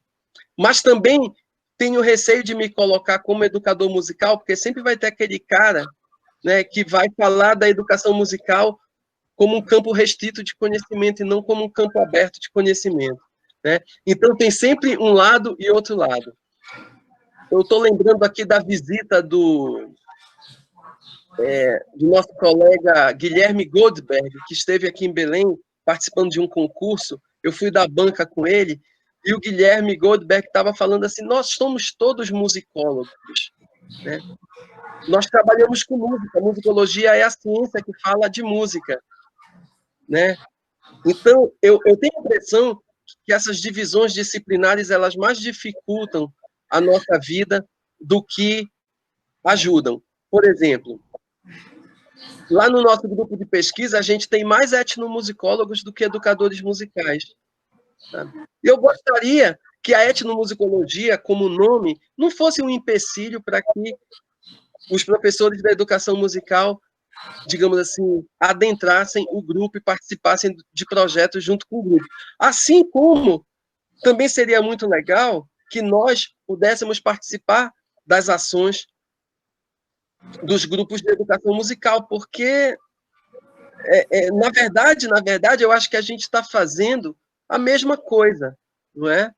Mas também tenho receio de me colocar como educador musical, porque sempre vai ter aquele cara, né, que vai falar da educação musical como um campo restrito de conhecimento e não como um campo aberto de conhecimento, né? Então, tem sempre um lado e outro lado. Eu estou lembrando aqui da visita do nosso colega Guilherme Goldberg, que esteve aqui em Belém, participando de um concurso. Eu fui da banca com ele, e o Guilherme Goldberg estava falando assim, nós somos todos musicólogos, né? Nós trabalhamos com música, musicologia é a ciência que fala de música, né? Então, eu tenho a impressão que essas divisões disciplinares, elas mais dificultam a nossa vida do que ajudam. Por exemplo, lá no nosso grupo de pesquisa, a gente tem mais etnomusicólogos do que educadores musicais. Sabe? E eu gostaria que a etnomusicologia, como nome, não fosse um empecilho para que os professores da educação musical, digamos assim, adentrassem o grupo e participassem de projetos junto com o grupo. Assim como também seria muito legal que nós pudéssemos participar das ações dos grupos de educação musical, porque, na verdade, eu acho que a gente está fazendo a mesma coisa, não é?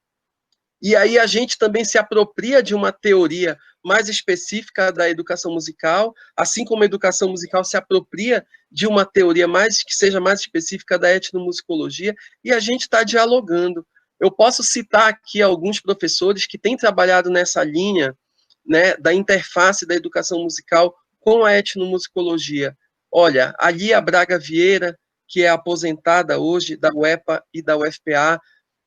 E aí a gente também se apropria de uma teoria mais específica da educação musical, assim como a educação musical se apropria de uma teoria que seja mais específica da etnomusicologia, e a gente está dialogando. Eu posso citar aqui alguns professores que têm trabalhado nessa linha, né, da interface da educação musical com a etnomusicologia. Olha, a Lia Braga Vieira, que é aposentada hoje da UEPA e da UFPA,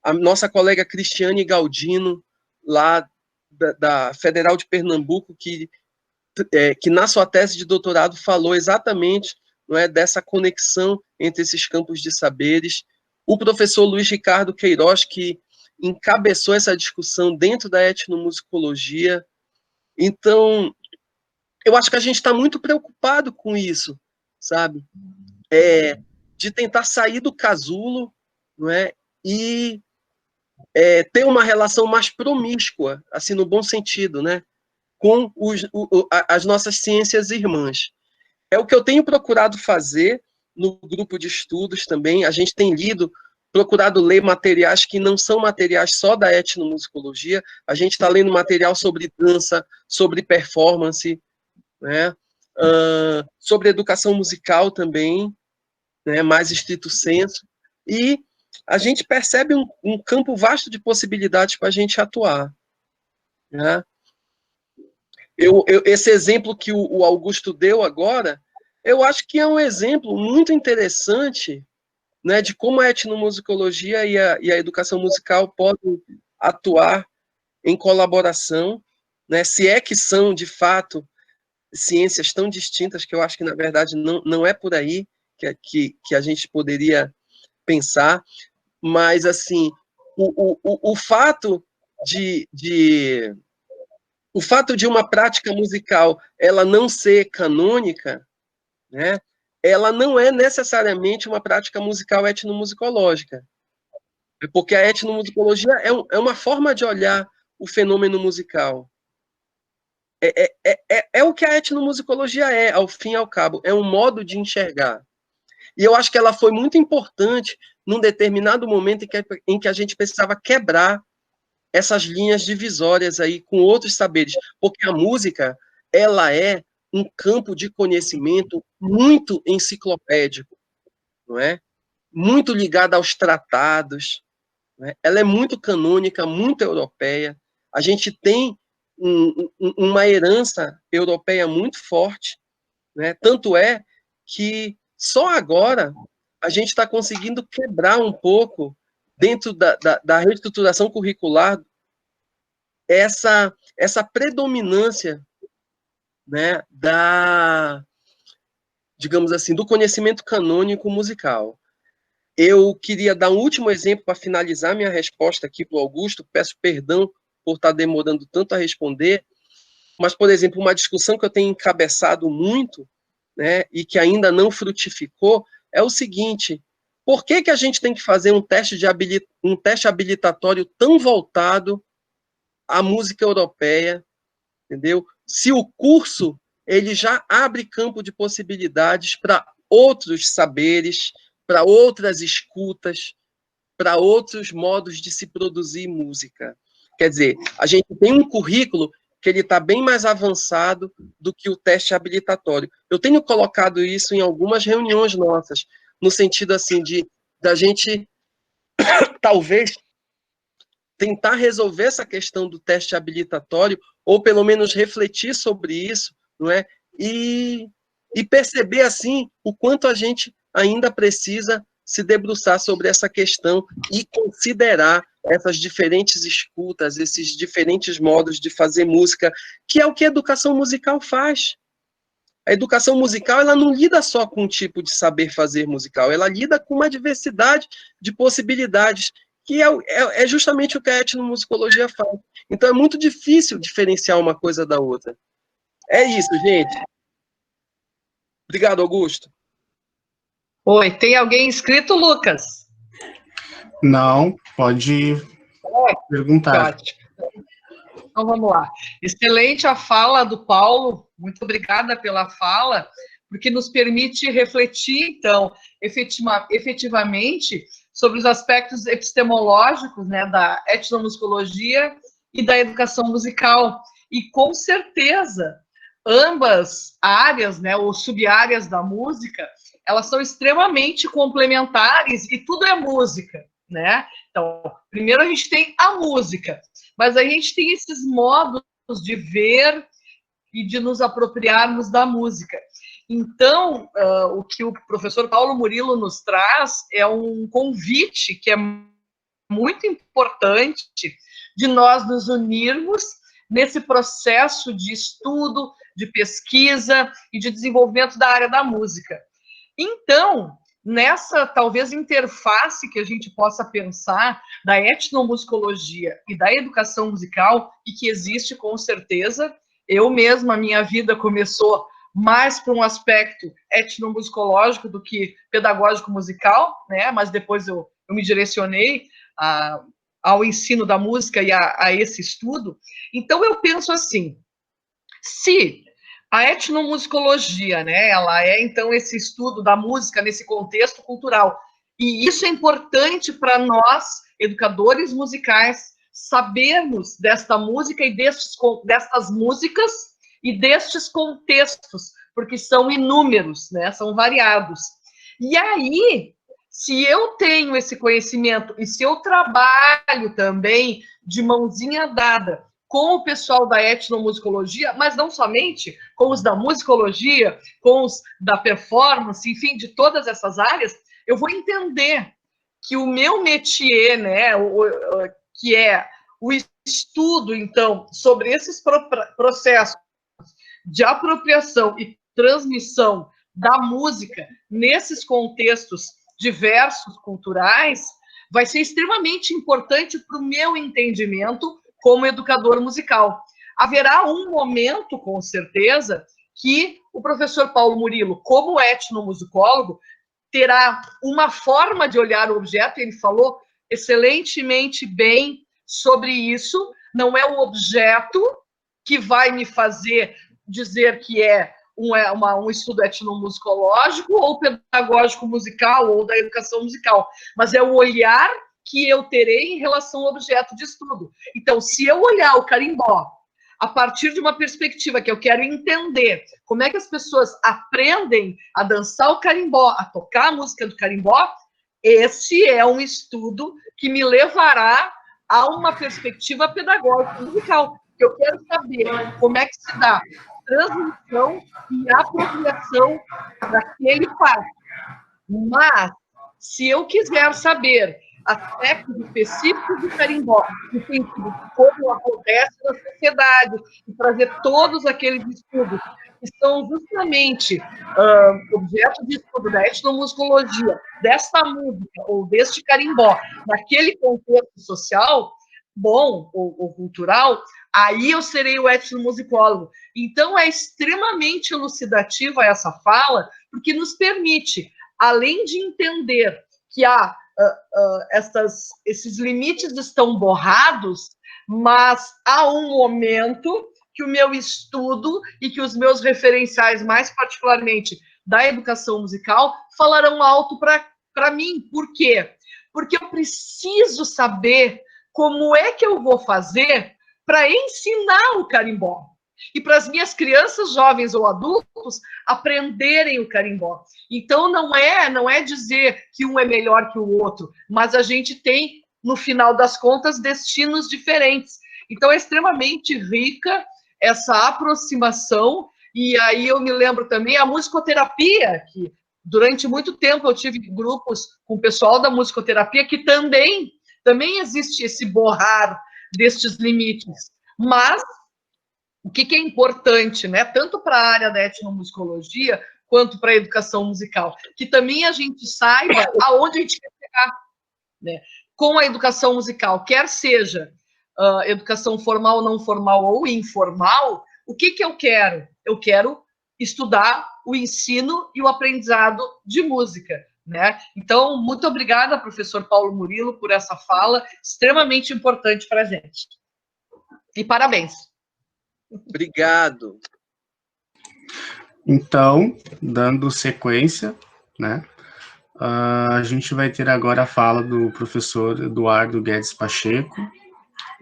a nossa colega Cristiane Galdino, lá da Federal de Pernambuco, que na sua tese de doutorado falou exatamente, não é, dessa conexão entre esses campos de saberes. O professor Luiz Ricardo Queiroz, que encabeçou essa discussão dentro da etnomusicologia. Então, eu acho que a gente está muito preocupado com isso, sabe? De tentar sair do casulo, não é? E ter uma relação mais promíscua, assim, no bom sentido, né? Com as nossas ciências irmãs. É o que eu tenho procurado fazer no grupo de estudos também. A gente tem procurado ler materiais que não são materiais só da etnomusicologia. A gente está lendo material sobre dança, sobre performance, né? Sobre educação musical também, né? Mais estrito senso. E a gente percebe um campo vasto de possibilidades para a gente atuar, né? Esse exemplo que o Augusto deu agora, eu acho que é um exemplo muito interessante, né, de como a etnomusicologia e a educação musical podem atuar em colaboração, né, se é que são, de fato, ciências tão distintas, que eu acho que, na verdade, não é por aí que a gente poderia pensar, mas, assim, o fato o fato de uma prática musical ela não ser canônica, né, ela não é necessariamente uma prática musical etnomusicológica, porque a etnomusicologia é uma forma de olhar o fenômeno musical. É o que a etnomusicologia é, ao fim e ao cabo, é um modo de enxergar. E eu acho que ela foi muito importante num determinado momento em que a gente precisava quebrar essas linhas divisórias aí com outros saberes, porque a música, ela é um campo de conhecimento muito enciclopédico, não é? Muito ligada aos tratados, não é? Ela é muito canônica, muito europeia. A gente tem uma herança europeia muito forte, né? Tanto é que só agora a gente está conseguindo quebrar um pouco, dentro da reestruturação curricular, essa predominância, né, digamos assim, do conhecimento canônico musical. Eu queria dar um último exemplo para finalizar minha resposta aqui para o Augusto, peço perdão por estar demorando tanto a responder, mas, por exemplo, uma discussão que eu tenho encabeçado muito, né, e que ainda não frutificou, é o seguinte: por que a gente tem que fazer um teste habilitatório tão voltado à música europeia, entendeu? Se o curso ele já abre campo de possibilidades para outros saberes, para outras escutas, para outros modos de se produzir música. Quer dizer, a gente tem um currículo que ele está bem mais avançado do que o teste habilitatório. Eu tenho colocado isso em algumas reuniões nossas, no sentido assim da gente talvez tentar resolver essa questão do teste habilitatório, ou pelo menos refletir sobre isso, não é? E perceber, assim, o quanto a gente ainda precisa se debruçar sobre essa questão e considerar essas diferentes escutas, esses diferentes modos de fazer música, que é o que a educação musical faz. A educação musical, ela não lida só com um tipo de saber fazer musical, ela lida com uma diversidade de possibilidades, que é justamente o que a etnomusicologia faz. Então é muito difícil diferenciar uma coisa da outra. É isso, gente. Obrigado, Augusto. Oi, tem alguém inscrito, Lucas? Não, pode perguntar. Ótimo. Então vamos lá. Excelente a fala do Paulo, muito obrigada pela fala, porque nos permite refletir, então, efetivamente, sobre os aspectos epistemológicos, né, da etnomusicologia e da educação musical. E, com certeza, ambas áreas, né, ou sub-áreas da música, elas são extremamente complementares e tudo é música, né? Então, primeiro a gente tem a música, mas a gente tem esses modos de ver e de nos apropriarmos da música. Então, o que o professor Paulo Murilo nos traz é um convite que é muito importante de nós nos unirmos nesse processo de estudo, de pesquisa e de desenvolvimento da área da música. Então, nessa, talvez, interface que a gente possa pensar da etnomusicologia e da educação musical, e que existe com certeza, eu mesma, a minha vida começou mais para um aspecto etnomusicológico do que pedagógico musical, né? Mas depois eu me direcionei ao ensino da música e a esse estudo. Então, eu penso assim, se a etnomusicologia, né, ela é, então, esse estudo da música nesse contexto cultural, e isso é importante para nós, educadores musicais, sabermos desta música e destas músicas e destes contextos, porque são inúmeros, né, são variados. E aí, se eu tenho esse conhecimento e se eu trabalho também de mãozinha dada com o pessoal da etnomusicologia, mas não somente, com os da musicologia, com os da performance, enfim, de todas essas áreas, eu vou entender que o meu métier, né, que é o estudo, então, sobre esses processos de apropriação e transmissão da música nesses contextos diversos culturais, vai ser extremamente importante para o meu entendimento como educador musical. Haverá um momento, com certeza, que o professor Paulo Murilo, como etnomusicólogo, terá uma forma de olhar o objeto, ele falou excelentemente bem sobre isso, não é o objeto que vai me fazer dizer que é um estudo etnomusicológico ou pedagógico musical ou da educação musical, mas é o olhar que eu terei em relação ao objeto de estudo. Então, se eu olhar o carimbó a partir de uma perspectiva que eu quero entender como é que as pessoas aprendem a dançar o carimbó, a tocar a música do carimbó, esse é um estudo que me levará a uma perspectiva pedagógica musical. Eu quero saber como é que se dá transmissão e apropriação daquele fato. Mas, se eu quiser saber aspectos específicos do carimbó, no sentido de como acontece na sociedade, e trazer todos aqueles estudos que são justamente objeto de estudo da etnomusicologia, desta música ou deste carimbó, naquele contexto social, bom ou cultural, aí eu serei o etnomusicólogo. Então, é extremamente elucidativa essa fala, porque nos permite, além de entender que esses limites estão borrados, mas há um momento que o meu estudo e que os meus referenciais, mais particularmente da educação musical, falarão alto para mim. Por quê? Porque eu preciso saber como é que eu vou fazer para ensinar o carimbó e para as minhas crianças, jovens ou adultos aprenderem o carimbó. Então, não é dizer que um é melhor que o outro, mas a gente tem, no final das contas, destinos diferentes. Então, é extremamente rica essa aproximação, e aí eu me lembro também a musicoterapia, que Durante muito tempo eu tive grupos com o pessoal da musicoterapia que também existe esse borrar destes limites. Mas o que é importante, né, tanto para a área da etnomusicologia quanto para a educação musical, que também a gente saiba aonde a gente quer chegar, né, com a educação musical, quer seja educação formal, não formal ou informal. O que eu quero? Eu quero estudar o ensino e o aprendizado de música, né? Então, muito obrigada, professor Paulo Murilo, por essa fala extremamente importante para a gente. E parabéns. Obrigado. Então, dando sequência, né, a gente vai ter agora a fala do professor Eduardo Guedes Pacheco,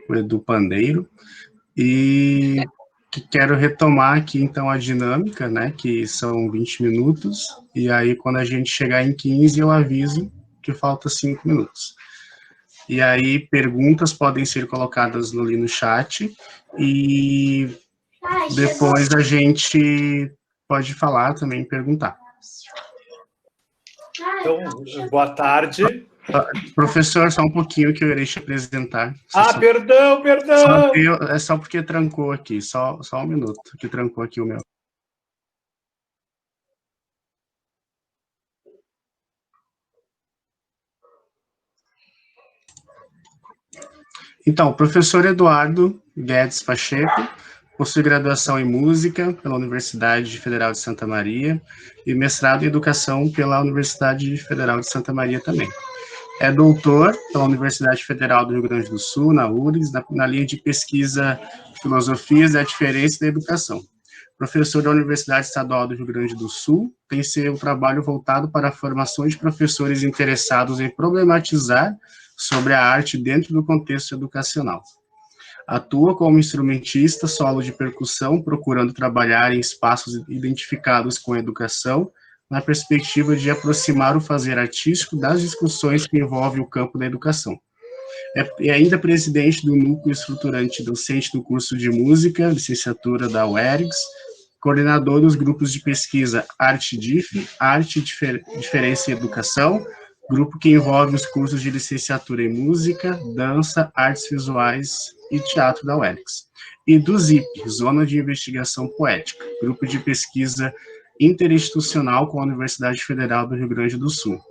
o Edu Pandeiro, e que quero retomar aqui, então, a dinâmica, né, que são 20 minutos, e aí, quando a gente chegar em 15, eu aviso que falta 5 minutos. E aí, perguntas podem ser colocadas ali no chat, e depois a gente pode falar também, perguntar. Então, boa tarde. Professor, só um pouquinho que eu irei te apresentar. Perdão! É só porque trancou aqui, só um minuto, que trancou aqui o meu. Então, professor Eduardo Guedes Pacheco, possui graduação em Música pela Universidade Federal de Santa Maria e mestrado em Educação pela Universidade Federal de Santa Maria também. É doutor pela Universidade Federal do Rio Grande do Sul, na URGS, na linha de pesquisa Filosofias da Diferença da Educação. Professor da Universidade Estadual do Rio Grande do Sul, tem seu trabalho voltado para a formação de professores interessados em problematizar sobre a arte dentro do contexto educacional. Atua como instrumentista solo de percussão, procurando trabalhar em espaços identificados com a educação, na perspectiva de aproximar o fazer artístico das discussões que envolvem o campo da educação. É ainda presidente do núcleo estruturante docente do curso de música, licenciatura da UERGS, coordenador dos grupos de pesquisa Arte-DIF, Arte, Diferença e Educação, grupo que envolve os cursos de licenciatura em música, dança, artes visuais e teatro da UERGS, e do ZIP, Zona de Investigação Poética, grupo de pesquisa interinstitucional com a Universidade Federal do Rio Grande do Sul.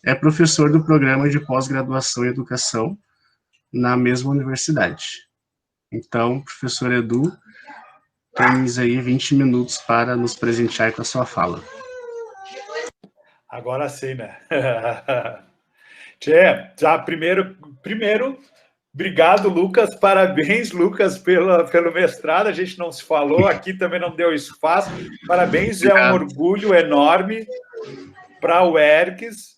É professor do programa de pós-graduação em educação na mesma universidade. Então, professor Edu, temos aí 20 minutos para nos presentear com a sua fala. Agora sim, né? Tchê, já primeiro, obrigado, Lucas, parabéns, Lucas, pelo mestrado, a gente não se falou, aqui também não deu espaço, parabéns, obrigado. É um orgulho enorme para a UERGS,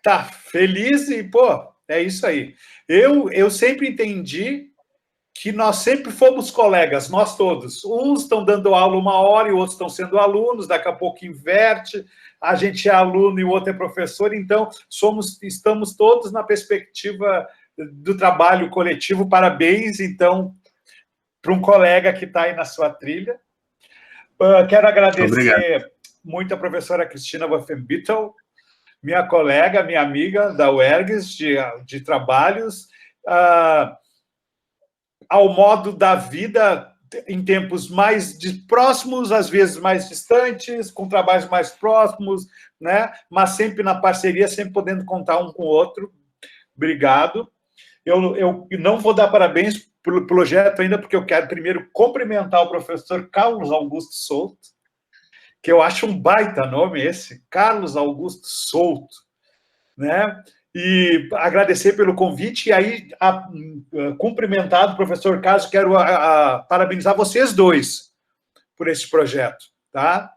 tá feliz e, pô, é isso aí. Eu sempre entendi que nós sempre fomos colegas, nós todos. Uns estão dando aula 1 hora e outros estão sendo alunos, daqui a pouco inverte, a gente é aluno e o outro é professor, então estamos todos na perspectiva do trabalho coletivo. Parabéns, então, para um colega que está aí na sua trilha. Quero agradecer muito a professora Cristina Wolfenbüttel, minha colega, minha amiga da UERGS de trabalhos, ao modo da vida em tempos mais próximos, às vezes mais distantes, com trabalhos mais próximos, né? Mas sempre na parceria, sempre podendo contar um com o outro. Obrigado. Eu não vou dar parabéns pelo projeto ainda, porque eu quero primeiro cumprimentar o professor Carlos Augusto Souto, que eu acho um baita nome esse, Carlos Augusto Souto, né? E agradecer pelo convite, e aí, cumprimentado o professor Carlos, quero parabenizar vocês dois por esse projeto, tá?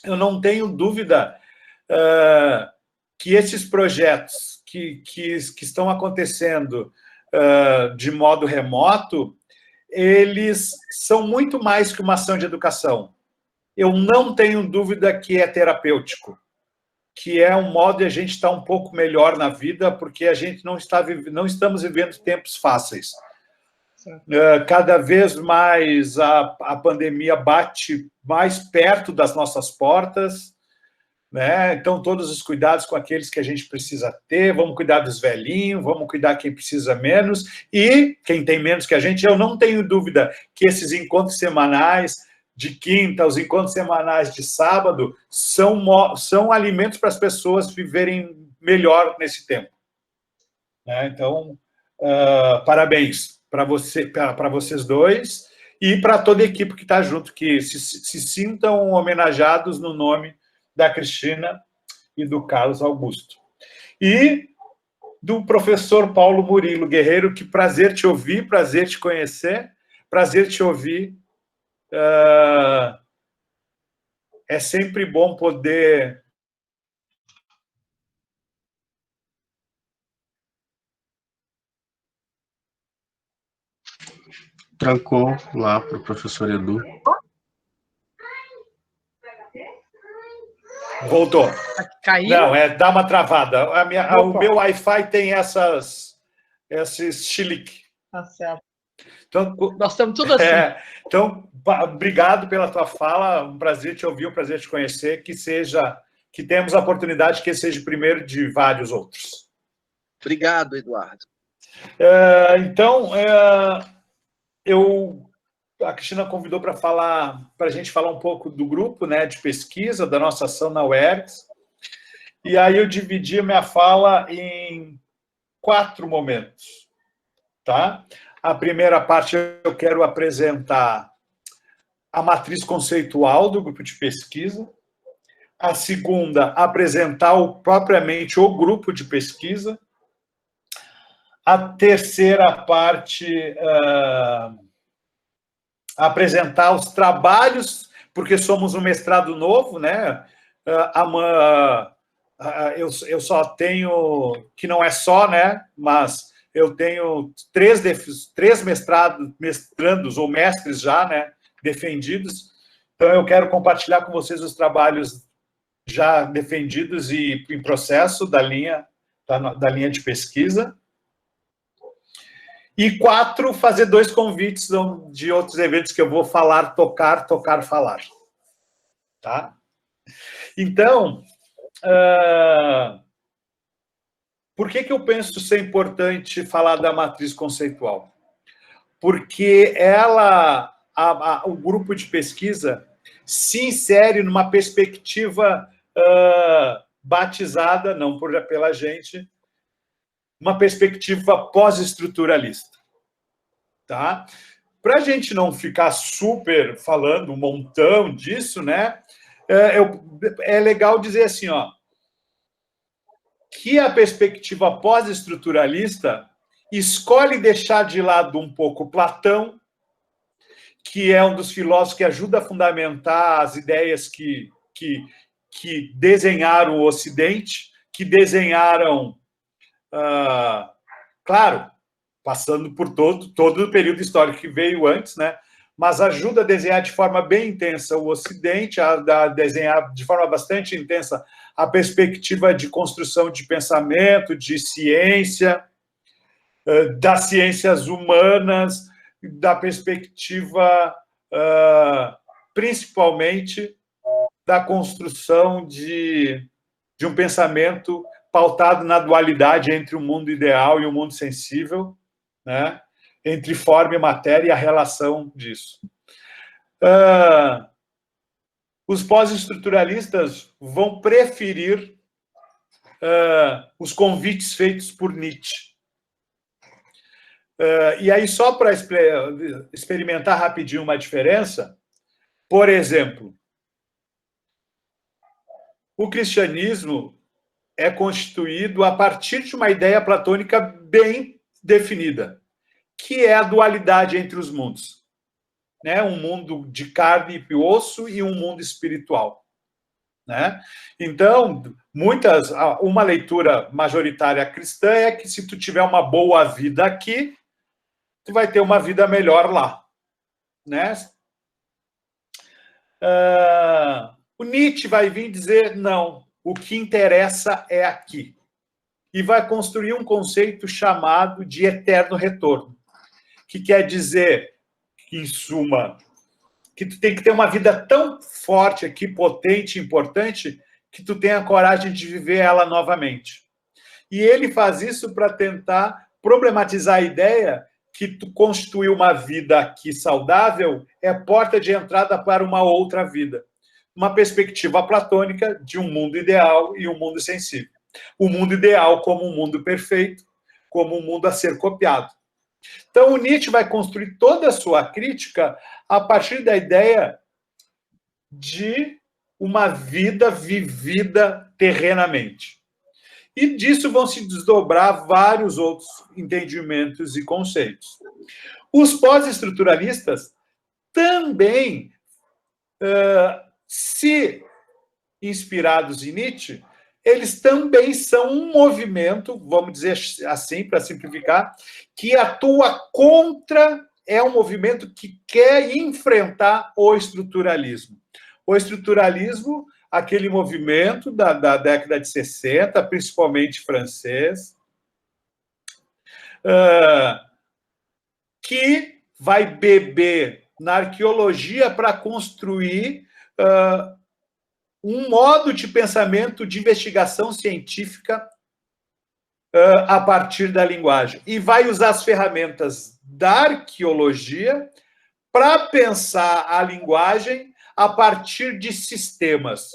Eu não tenho dúvida que esses projetos que estão acontecendo de modo remoto, eles são muito mais que uma ação de educação. Eu não tenho dúvida que é terapêutico, que é um modo de a gente estar um pouco melhor na vida, porque a gente não estamos vivendo tempos fáceis. Cada vez mais a pandemia bate mais perto das nossas portas, né? Então, todos os cuidados com aqueles que a gente precisa ter, vamos cuidar dos velhinhos, vamos cuidar quem precisa menos, e quem tem menos que a gente, eu não tenho dúvida que esses encontros semanais de quinta, os encontros semanais de sábado, são alimentos para as pessoas viverem melhor nesse tempo. Né? Então, parabéns para vocês dois e para toda a equipe que está junto, que se sintam homenageados no nome da Cristina e do Carlos Augusto. E do professor Paulo Murilo Guerreiro, que prazer te ouvir, prazer te conhecer, prazer te ouvir. É sempre bom poder... Trancou lá para o professor Edu. Voltou. Caiu? Não, dá uma travada. O meu Wi-Fi tem esses chilique. Tá certo. Então, nós estamos tudo assim. Então, obrigado pela tua fala, um prazer te ouvir, um prazer te conhecer, que temos a oportunidade que esse seja o primeiro de vários outros. Obrigado, Eduardo. Então, a Cristina convidou para a gente falar um pouco do grupo, né, de pesquisa, da nossa ação na UERGS, e aí eu dividi a minha fala em 4 momentos, tá? A primeira parte eu quero apresentar a matriz conceitual do grupo de pesquisa, a segunda, apresentar propriamente o grupo de pesquisa, a terceira parte, apresentar os trabalhos, porque somos um mestrado novo, né? Eu só tenho, que não é só, né? Mas eu tenho 3 mestrandos ou mestres já, né? Defendidos. Então, eu quero compartilhar com vocês os trabalhos já defendidos e em processo da linha de pesquisa. E 4, fazer 2 convites de outros eventos que eu vou falar, tocar, falar. Tá? Então, por que eu penso ser importante falar da matriz conceitual? Porque o grupo de pesquisa se insere numa perspectiva batizada, não pela gente, uma perspectiva pós-estruturalista. Tá? Para a gente não ficar super falando um montão disso, né? É legal dizer assim, ó, que a perspectiva pós-estruturalista escolhe deixar de lado um pouco Platão, que é um dos filósofos que ajuda a fundamentar as ideias que desenharam o Ocidente, que desenharam, claro, passando por todo o período histórico que veio antes, né? Mas ajuda a desenhar de forma bem intensa o Ocidente, a desenhar de forma bastante intensa a perspectiva de construção de pensamento, de ciência, das ciências humanas, da perspectiva, principalmente, da construção de um pensamento pautado na dualidade entre o mundo ideal e o mundo sensível, né? Entre forma e matéria e a relação disso. Os pós-estruturalistas vão preferir os convites feitos por Nietzsche. E aí, só para experimentar rapidinho uma diferença, por exemplo, o cristianismo é constituído a partir de uma ideia platônica bem definida, que é a dualidade entre os mundos, né? Um mundo de carne e osso e um mundo espiritual, né? Então, uma leitura majoritária cristã é que se tu tiver uma boa vida aqui, tu vai ter uma vida melhor lá, né? O Nietzsche vai vir dizer, não, o que interessa é aqui. E vai construir um conceito chamado de eterno retorno, que quer dizer, em suma, que tu tem que ter uma vida tão forte aqui, potente, importante, que tu tenha coragem de viver ela novamente. E ele faz isso para tentar problematizar a ideia que tu constituir uma vida aqui saudável é porta de entrada para uma outra vida. Uma perspectiva platônica de um mundo ideal e um mundo sensível. O mundo ideal como um mundo perfeito, como um mundo a ser copiado. Então, o Nietzsche vai construir toda a sua crítica a partir da ideia de uma vida vivida terrenamente. E disso vão se desdobrar vários outros entendimentos e conceitos. Os pós-estruturalistas também, se inspirados em Nietzsche, eles também são um movimento, vamos dizer assim, para simplificar, que atua contra, é um movimento que quer enfrentar o estruturalismo. O estruturalismo, aquele movimento da década de 60, principalmente francês, que vai beber na arqueologia para construir um modo de pensamento de investigação científica a partir da linguagem. E vai usar as ferramentas da arqueologia para pensar a linguagem a partir de sistemas.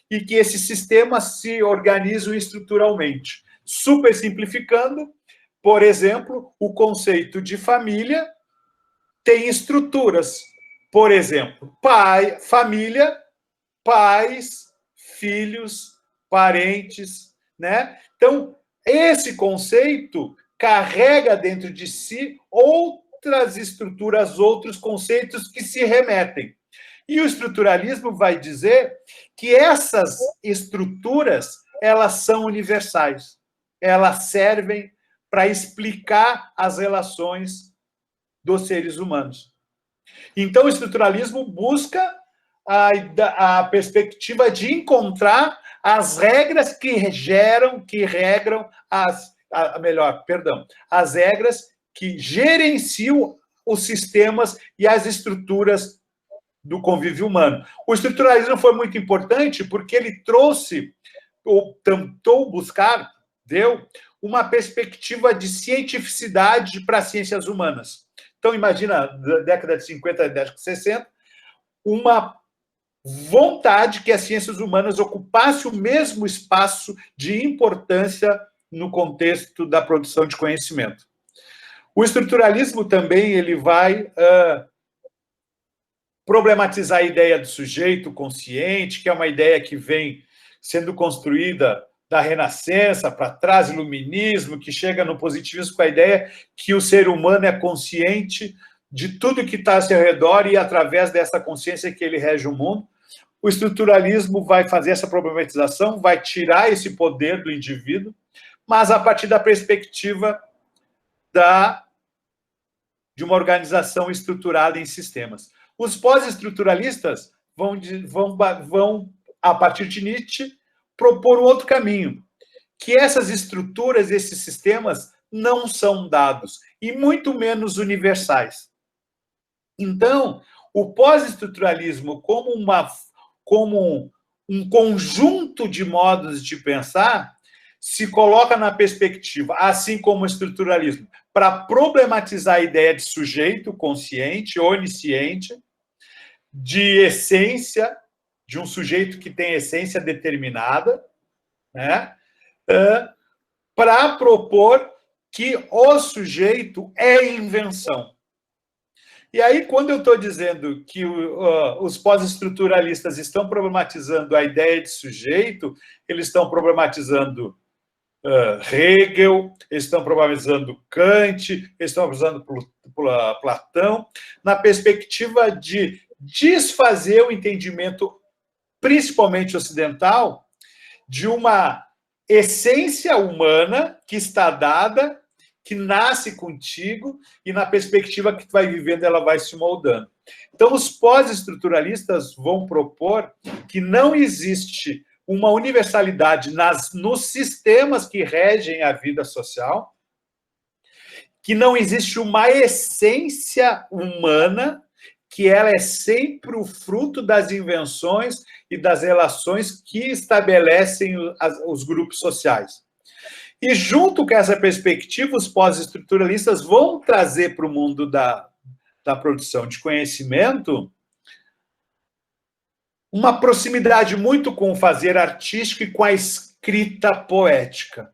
E que esses sistemas se organizam estruturalmente. Super simplificando, por exemplo, o conceito de família tem estruturas. Por exemplo, pai, família, pais, filhos, parentes, né? Então, esse conceito carrega dentro de si outras estruturas, outros conceitos que se remetem. E o estruturalismo vai dizer que essas estruturas, elas são universais. Elas servem para explicar as relações dos seres humanos. Então, o estruturalismo busca a perspectiva de encontrar as regras que regram as regras que gerenciam os sistemas e as estruturas do convívio humano. O estruturalismo foi muito importante porque ele trouxe, ou tentou buscar, deu uma perspectiva de cientificidade para as ciências humanas. Então, imagina, da década de 50 e década de 60, uma vontade que as ciências humanas ocupassem o mesmo espaço de importância no contexto da produção de conhecimento. O estruturalismo também ele vai problematizar a ideia do sujeito consciente, que é uma ideia que vem sendo construída da Renascença para trás, iluminismo, que chega no positivismo com a ideia que o ser humano é consciente de tudo que está ao seu redor e através dessa consciência que ele rege o mundo. O estruturalismo vai fazer essa problematização, vai tirar esse poder do indivíduo, mas a partir da perspectiva de uma organização estruturada em sistemas. Os pós-estruturalistas vão, a partir de Nietzsche, propor um outro caminho, que essas estruturas, esses sistemas, não são dados, e muito menos universais. Então, o pós-estruturalismo, como um conjunto de modos de pensar, se coloca na perspectiva, assim como o estruturalismo, para problematizar a ideia de sujeito consciente, onisciente, de essência, de um sujeito que tem essência determinada, né? Para propor que o sujeito é invenção. E aí, quando eu estou dizendo que os pós-estruturalistas estão problematizando a ideia de sujeito, eles estão problematizando Hegel, eles estão problematizando Kant, eles estão problematizando Platão, na perspectiva de desfazer o entendimento, principalmente ocidental, de uma essência humana que está dada, que nasce contigo, e na perspectiva que tu vai vivendo, ela vai se moldando. Então, os pós-estruturalistas vão propor que não existe uma universalidade nos sistemas que regem a vida social, que não existe uma essência humana, que ela é sempre o fruto das invenções e das relações que estabelecem os grupos sociais. E junto com essa perspectiva, os pós-estruturalistas vão trazer para o mundo da produção de conhecimento uma proximidade muito com o fazer artístico e com a escrita poética.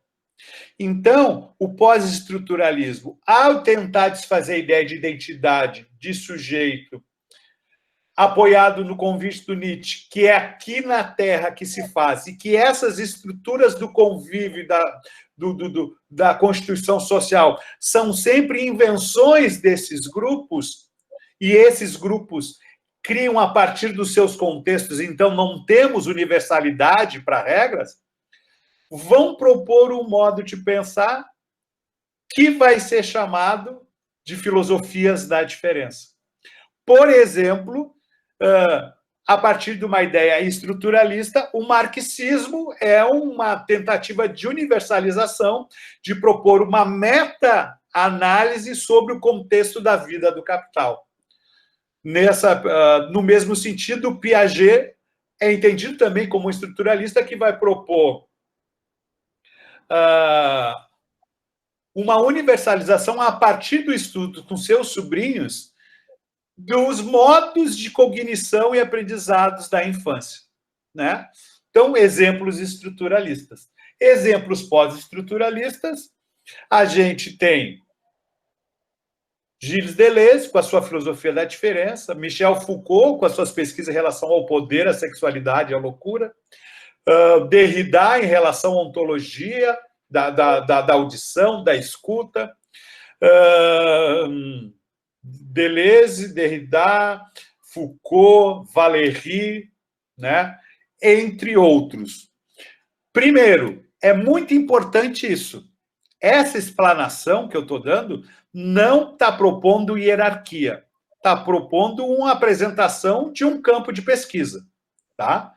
Então, o pós-estruturalismo, ao tentar desfazer a ideia de identidade, de sujeito, apoiado no convite do Nietzsche, que é aqui na Terra que se faz, e que essas estruturas do convívio, da constituição social, são sempre invenções desses grupos, e esses grupos criam a partir dos seus contextos, então não temos universalidade para regras, vão propor um modo de pensar que vai ser chamado de filosofias da diferença. Por exemplo, a partir de uma ideia estruturalista, o marxismo é uma tentativa de universalização, de propor uma meta-análise sobre o contexto da vida do capital. No mesmo sentido, Piaget é entendido também como um estruturalista que vai propor uma universalização a partir do estudo com seus sobrinhos dos modos de cognição e aprendizados da infância, né? Então, exemplos estruturalistas. Exemplos pós-estruturalistas, a gente tem Gilles Deleuze, com a sua filosofia da diferença, Michel Foucault, com as suas pesquisas em relação ao poder, à sexualidade e à loucura, Derrida, em relação à ontologia da audição, da escuta, Deleuze, Derrida, Foucault, Valéry, né? Entre outros. Primeiro, é muito importante isso. Essa explanação que eu estou dando não está propondo hierarquia, está propondo uma apresentação de um campo de pesquisa. Tá?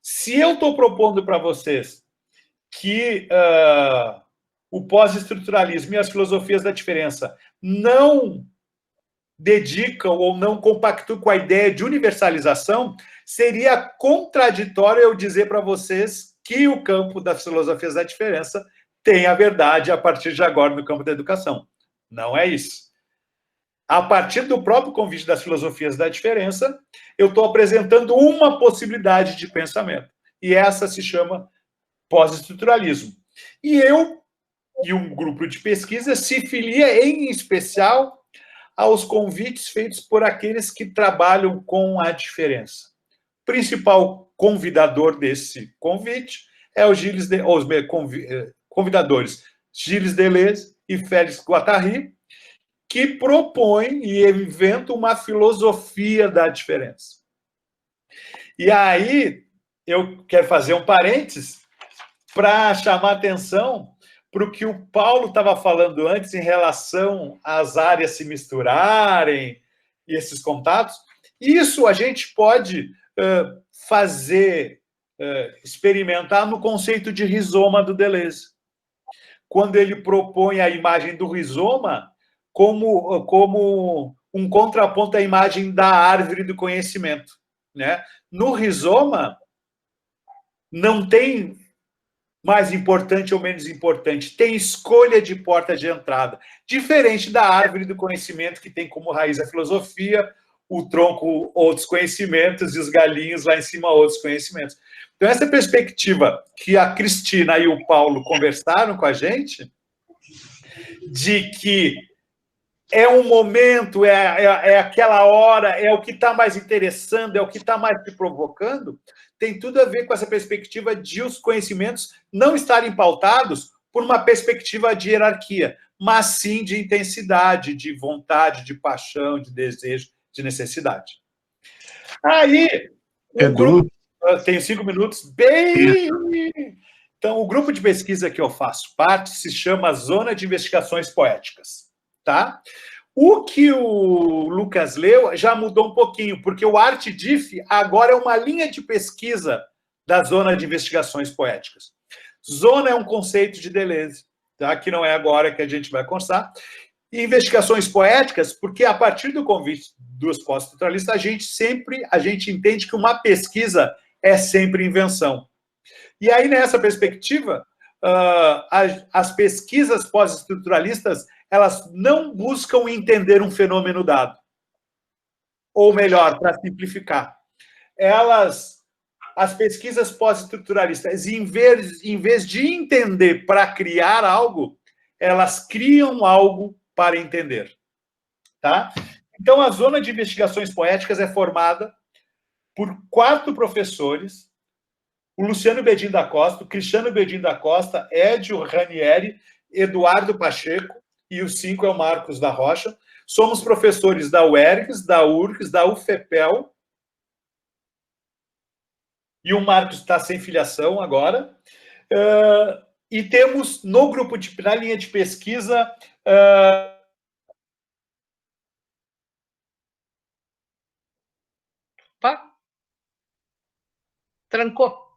Se eu estou propondo para vocês que o pós-estruturalismo e as filosofias da diferença não dedicam ou não compactuam com a ideia de universalização, seria contraditório eu dizer para vocês que o campo das filosofias da diferença tem a verdade a partir de agora no campo da educação. Não é isso. A partir do próprio convite das filosofias da diferença, eu estou apresentando uma possibilidade de pensamento. E essa se chama pós-estruturalismo. E eu e um grupo de pesquisa se filia, em especial, aos convites feitos por aqueles que trabalham com a diferença. O principal convidador desse convite é o os convidadores Gilles Deleuze e Félix Guattari, que propõem e inventam uma filosofia da diferença. E aí, eu quero fazer um parênteses para chamar atenção para o que o Paulo estava falando antes em relação às áreas se misturarem e esses contatos. Isso a gente pode experimentar no conceito de rizoma do Deleuze, quando ele propõe a imagem do rizoma como um contraponto à imagem da árvore do conhecimento, né? No rizoma, não tem mais importante ou menos importante, tem escolha de porta de entrada, diferente da árvore do conhecimento, que tem como raiz a filosofia, o tronco outros conhecimentos e os galinhos lá em cima outros conhecimentos. Então, essa perspectiva que a Cristina e o Paulo conversaram com a gente, de que é um momento, é aquela hora, é o que está mais interessando, é o que está mais te provocando, tem tudo a ver com essa perspectiva de os conhecimentos não estarem pautados por uma perspectiva de hierarquia, mas sim de intensidade, de vontade, de paixão, de desejo, de necessidade. Aí, tenho 5 minutos, bem... Então, o grupo de pesquisa que eu faço parte se chama Zona de Investigações Poéticas. Tá? O que o Lucas leu já mudou um pouquinho, porque o ArtDif agora é uma linha de pesquisa da Zona de Investigações Poéticas. Zona é um conceito de Deleuze. tá? Que não é agora que a gente vai conversar. E investigações poéticas, porque a partir do convite dos pós-estruturalistas, a gente entende que uma pesquisa é sempre invenção. E aí, nessa perspectiva, as pesquisas pós-estruturalistas, elas não buscam entender um fenômeno dado. Ou melhor, para simplificar, as pesquisas pós-estruturalistas, em vez de entender para criar algo, elas criam algo para entender. Tá? Então, a zona de investigações poéticas é formada por 4 professores: o Luciano Bedin da Costa, o Cristiano Bedin da Costa, Edio Ranieri, Eduardo Pacheco, e os 5 é o Marcos da Rocha. Somos professores da UERGS, da URGS, da UFPEL, e o Marcos está sem filiação agora. E temos no grupo, na linha de pesquisa, Opa. Trancou.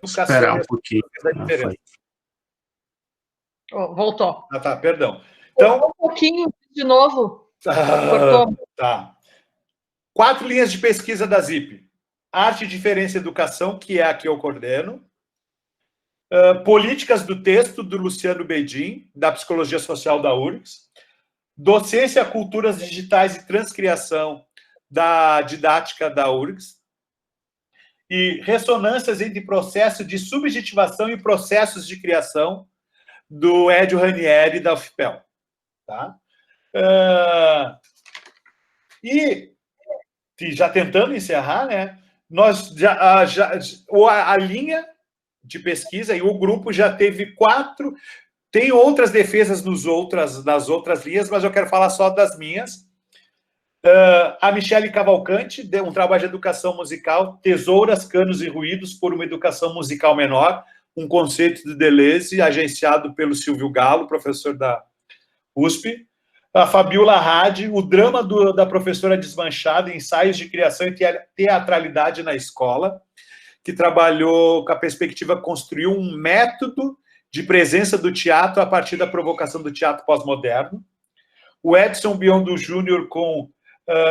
Esperar um pouquinho. Voltou. Ah, tá, perdão. Então, um pouquinho de novo. Cortou. Tá. 4 linhas de pesquisa da ZIP. Arte, Diferença e Educação, que é a que eu coordeno. Políticas do Texto, do Luciano Bedin, da Psicologia Social da URGS. Docência, Culturas Digitais e Transcriação, da Didática da URGS. E Ressonâncias entre Processos de Subjetivação e Processos de Criação, do Edio Ranieri, da UFPEL. Tá? E já tentando encerrar, né? Nós a linha de pesquisa e o grupo já teve 4. Tem outras defesas nas outras linhas, mas eu quero falar só das minhas. A Michele Cavalcante deu um trabalho de educação musical, Tesouras, Canos e Ruídos por uma Educação Musical Menor, um conceito de Deleuze, agenciado pelo Silvio Galo, professor da USP. A Fabiola Hadi, o drama da professora desmanchada, ensaios de criação e teatralidade na escola, que trabalhou com a perspectiva de construir um método de presença do teatro a partir da provocação do teatro pós-moderno. O Edson Biondo Júnior com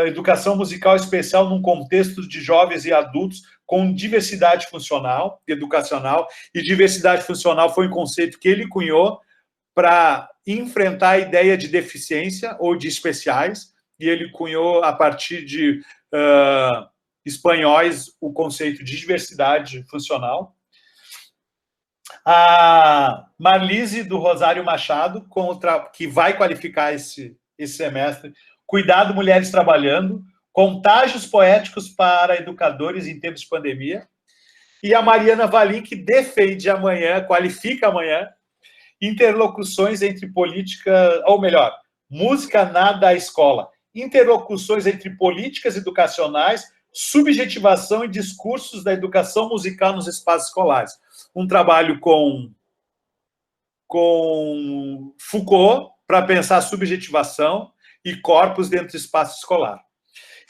educação musical especial num contexto de jovens e adultos com diversidade funcional, educacional, e diversidade funcional foi um conceito que ele cunhou para enfrentar a ideia de deficiência ou de especiais, e ele cunhou, a partir de espanhóis, o conceito de diversidade funcional. A Marlise, do Rosário Machado, que vai qualificar esse semestre, Cuidado, Mulheres Trabalhando, Contágios Poéticos para Educadores em Tempos de Pandemia. E a Mariana Valim, que defende amanhã, qualifica amanhã, Interlocuções entre política, ou melhor, música na escola. Interlocuções entre políticas educacionais, subjetivação e discursos da educação musical nos espaços escolares. Um trabalho com Foucault para pensar subjetivação e corpos dentro do espaço escolar.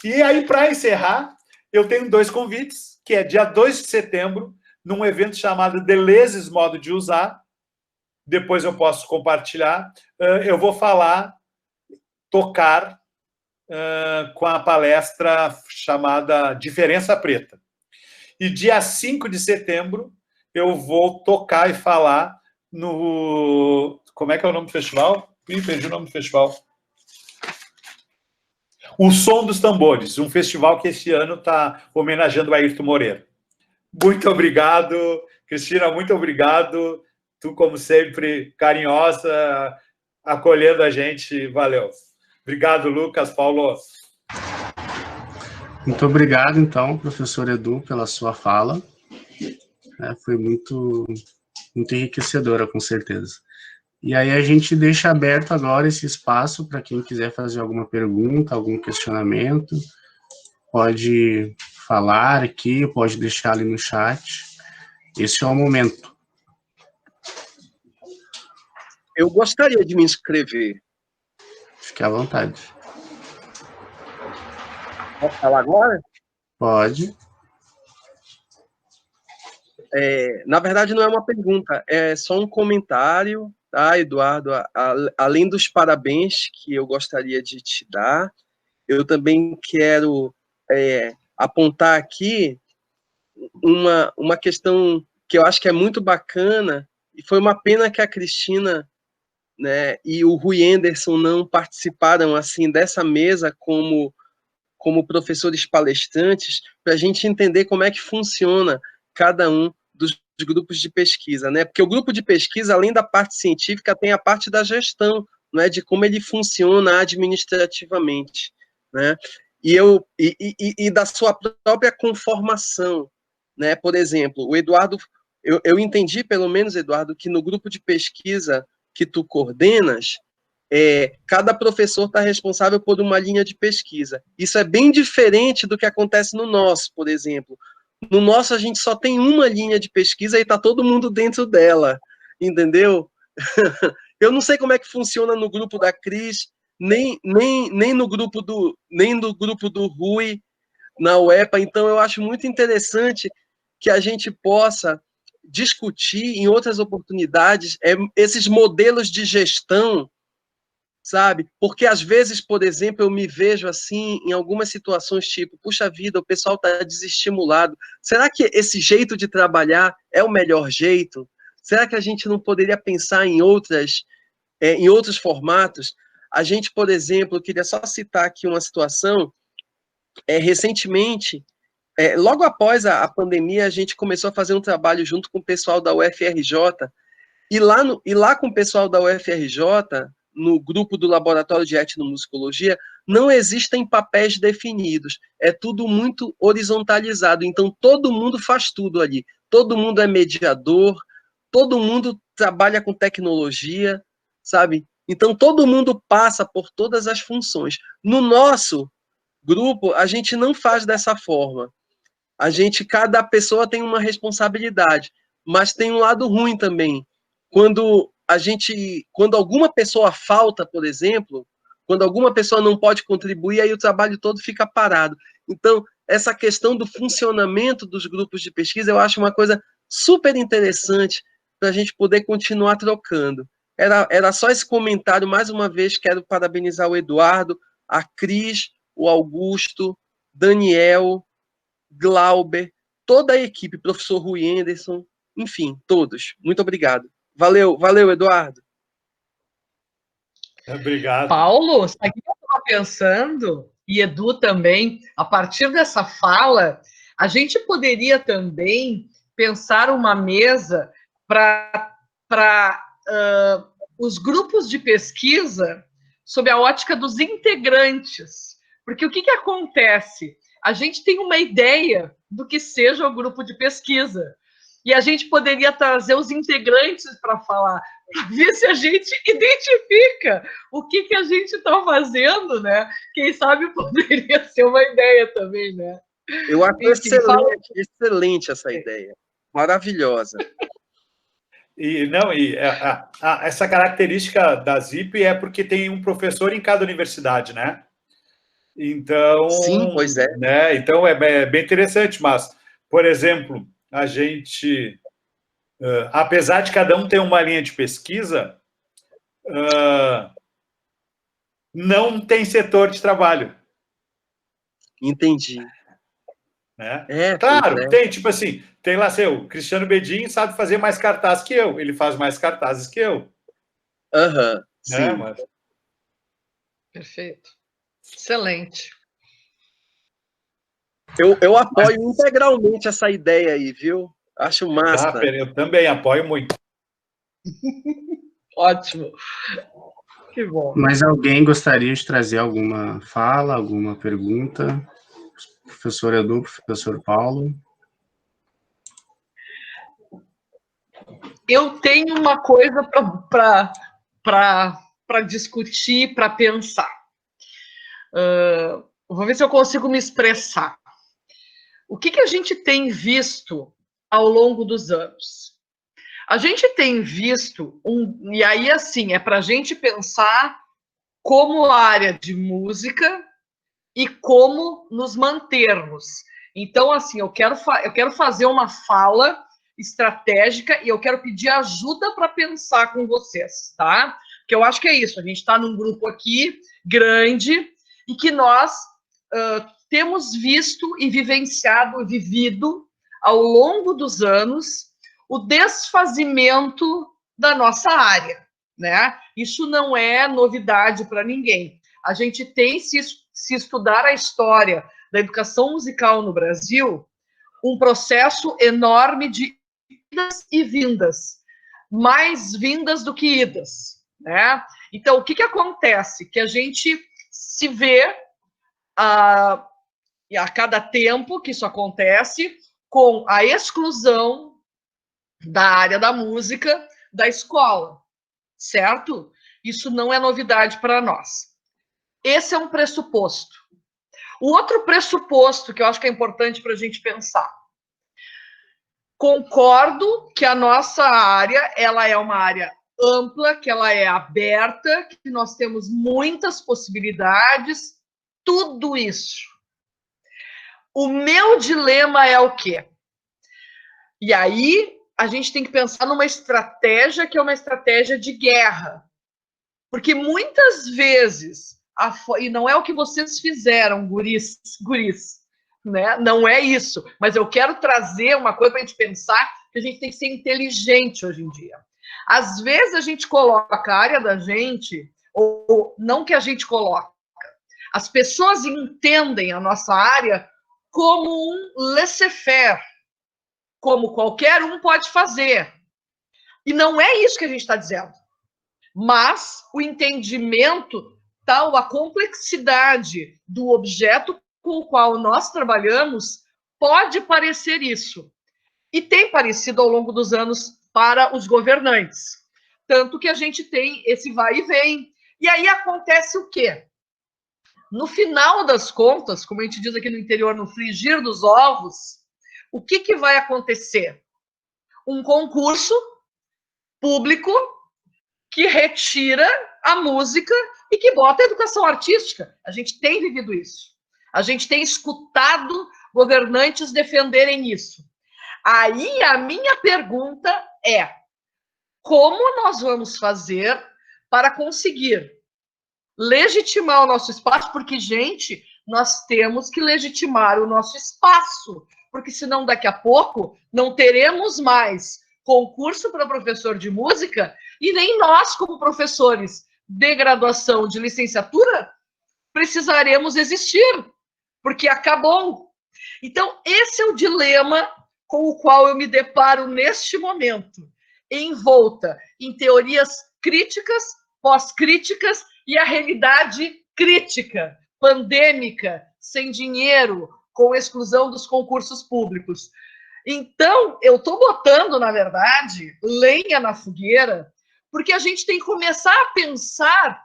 E aí, para encerrar, eu tenho 2 convites, que é dia 2 de setembro, num evento chamado Deleuze's Modo de Usar. Depois eu posso compartilhar. Eu vou tocar com a palestra chamada Diferença Preta. E dia 5 de setembro, eu vou tocar e falar no... Como é que é o nome do festival? Perdi o nome do festival. O Som dos Tambores, um festival que esse ano está homenageando o Ayrton Moreira. Muito obrigado, Cristina, muito obrigado. Tu, como sempre, carinhosa, acolhendo a gente. Valeu. Obrigado, Lucas, Paulo. Muito obrigado, então, professor Edu, pela sua fala. Foi muito enriquecedora, com certeza. E aí a gente deixa aberto agora esse espaço para quem quiser fazer alguma pergunta, algum questionamento. Pode falar aqui, pode deixar ali no chat. Esse é o momento. Eu gostaria de me inscrever. Fique à vontade. Posso falar agora? Pode. Na verdade, não é uma pergunta, é só um comentário, tá, Eduardo? Além dos parabéns que eu gostaria de te dar, eu também quero apontar aqui uma questão que eu acho que é muito bacana, e foi uma pena que a Cristina, né, e o Rui Anderson não participaram assim dessa mesa como professores palestrantes, para a gente entender como é que funciona cada um dos grupos de pesquisa, né? Porque o grupo de pesquisa, além da parte científica, tem a parte da gestão, né, de como ele funciona administrativamente, né? E da sua própria conformação, né? Por exemplo, o Eduardo, eu entendi, pelo menos, Eduardo, que no grupo de pesquisa que tu coordenas, cada professor está responsável por uma linha de pesquisa. Isso é bem diferente do que acontece no nosso, por exemplo. No nosso, a gente só tem uma linha de pesquisa e está todo mundo dentro dela, entendeu? Eu não sei como é que funciona no grupo da Cris, nem no grupo do Rui, na UEPA, então eu acho muito interessante que a gente possa discutir em outras oportunidades esses modelos de gestão, sabe? Porque às vezes, por exemplo, eu me vejo assim em algumas situações tipo, puxa vida, o pessoal está desestimulado. Será que esse jeito de trabalhar é o melhor jeito? Será que a gente não poderia pensar em outros formatos? A gente, por exemplo, queria só citar aqui uma situação, recentemente, logo após a pandemia, a gente começou a fazer um trabalho junto com o pessoal da UFRJ, e lá com o pessoal da UFRJ, no grupo do Laboratório de Etnomusicologia, não existem papéis definidos, é tudo muito horizontalizado, então todo mundo faz tudo ali, todo mundo é mediador, todo mundo trabalha com tecnologia, sabe? Então todo mundo passa por todas as funções. No nosso grupo, a gente não faz dessa forma. Cada pessoa tem uma responsabilidade, mas tem um lado ruim também. Quando alguma pessoa falta, por exemplo, quando alguma pessoa não pode contribuir, aí o trabalho todo fica parado. Então, essa questão do funcionamento dos grupos de pesquisa, eu acho uma coisa super interessante para a gente poder continuar trocando. Era só esse comentário, mais uma vez, quero parabenizar o Eduardo, a Cris, o Augusto, Daniel, Glauber, toda a equipe, professor Rui Anderson, enfim, todos. Muito obrigado. Valeu, Eduardo. Obrigado. Paulo, sabe o que eu estava pensando? E Edu também, a partir dessa fala, a gente poderia também pensar uma mesa para os grupos de pesquisa sob a ótica dos integrantes. Porque o que acontece? A gente tem uma ideia do que seja o grupo de pesquisa. E a gente poderia trazer os integrantes para falar, para ver se a gente identifica o que a gente está fazendo, né? Quem sabe poderia ser uma ideia também, né? Eu acho excelente essa ideia. Maravilhosa. Essa característica da ZIP é porque tem um professor em cada universidade, né? Então, sim, pois é. Né? Então, é bem interessante, mas, por exemplo, a gente, apesar de cada um ter uma linha de pesquisa, não tem setor de trabalho. Entendi. Né? Claro, tem, tipo assim, tem lá o Cristiano Bedin sabe fazer mais cartaz que eu, ele faz mais cartazes que eu. Aham, sim. Mas... Perfeito. Excelente. Eu apoio integralmente essa ideia aí, viu? Acho massa. Eu também apoio muito. Ótimo. Que bom. Mas alguém gostaria de trazer alguma fala, alguma pergunta? Professor Edu, professor Paulo? Eu tenho uma coisa para discutir, para pensar. Vou ver se eu consigo me expressar. O que a gente tem visto ao longo dos anos? A gente tem visto, e aí assim, é para a gente pensar como área de música e como nos mantermos. Então, assim, eu quero fazer uma fala estratégica, e eu quero pedir ajuda para pensar com vocês, tá? Porque eu acho que é isso, a gente está num grupo aqui grande e que nós temos visto e vivenciado, vivido ao longo dos anos o desfazimento da nossa área, né? Isso não é novidade para ninguém. A gente tem, se estudar a história da educação musical no Brasil, um processo enorme de idas e vindas, mais vindas do que idas, né? Então, o que acontece? Que a gente se vê a cada tempo que isso acontece com a exclusão da área da música da escola, certo? Isso não é novidade para nós. Esse é um pressuposto. O outro pressuposto que eu acho que é importante para a gente pensar. Concordo que a nossa área, ela é uma área ampla, que ela é aberta, que nós temos muitas possibilidades, tudo isso. O meu dilema é o quê? E aí a gente tem que pensar numa estratégia que é uma estratégia de guerra. Porque muitas vezes, e não é o que vocês fizeram, guris, né? Não é isso. Mas eu quero trazer uma coisa para a gente pensar, que a gente tem que ser inteligente hoje em dia. Às vezes a gente coloca a área da gente, ou não que a gente coloca, as pessoas entendem a nossa área como um laissez-faire, como qualquer um pode fazer. E não é isso que a gente está dizendo. Mas o entendimento, tal a complexidade do objeto com o qual nós trabalhamos, pode parecer isso. E tem parecido ao longo dos anos para os governantes. Tanto que a gente tem esse vai e vem. E aí acontece o quê? No final das contas, como a gente diz aqui no interior, no frigir dos ovos, o que vai acontecer? Um concurso público que retira a música e que bota a educação artística. A gente tem vivido isso. A gente tem escutado governantes defenderem isso. Aí a minha pergunta é: como nós vamos fazer para conseguir legitimar o nosso espaço? Porque, gente, nós temos que legitimar o nosso espaço, porque senão daqui a pouco não teremos mais concurso para professor de música e nem nós, como professores de graduação, de licenciatura, precisaremos existir, porque acabou. Então, esse é o dilema com o qual eu me deparo neste momento, envolta em teorias críticas, pós-críticas e a realidade crítica, pandêmica, sem dinheiro, com exclusão dos concursos públicos. Então, eu estou botando, na verdade, lenha na fogueira, porque a gente tem que começar a pensar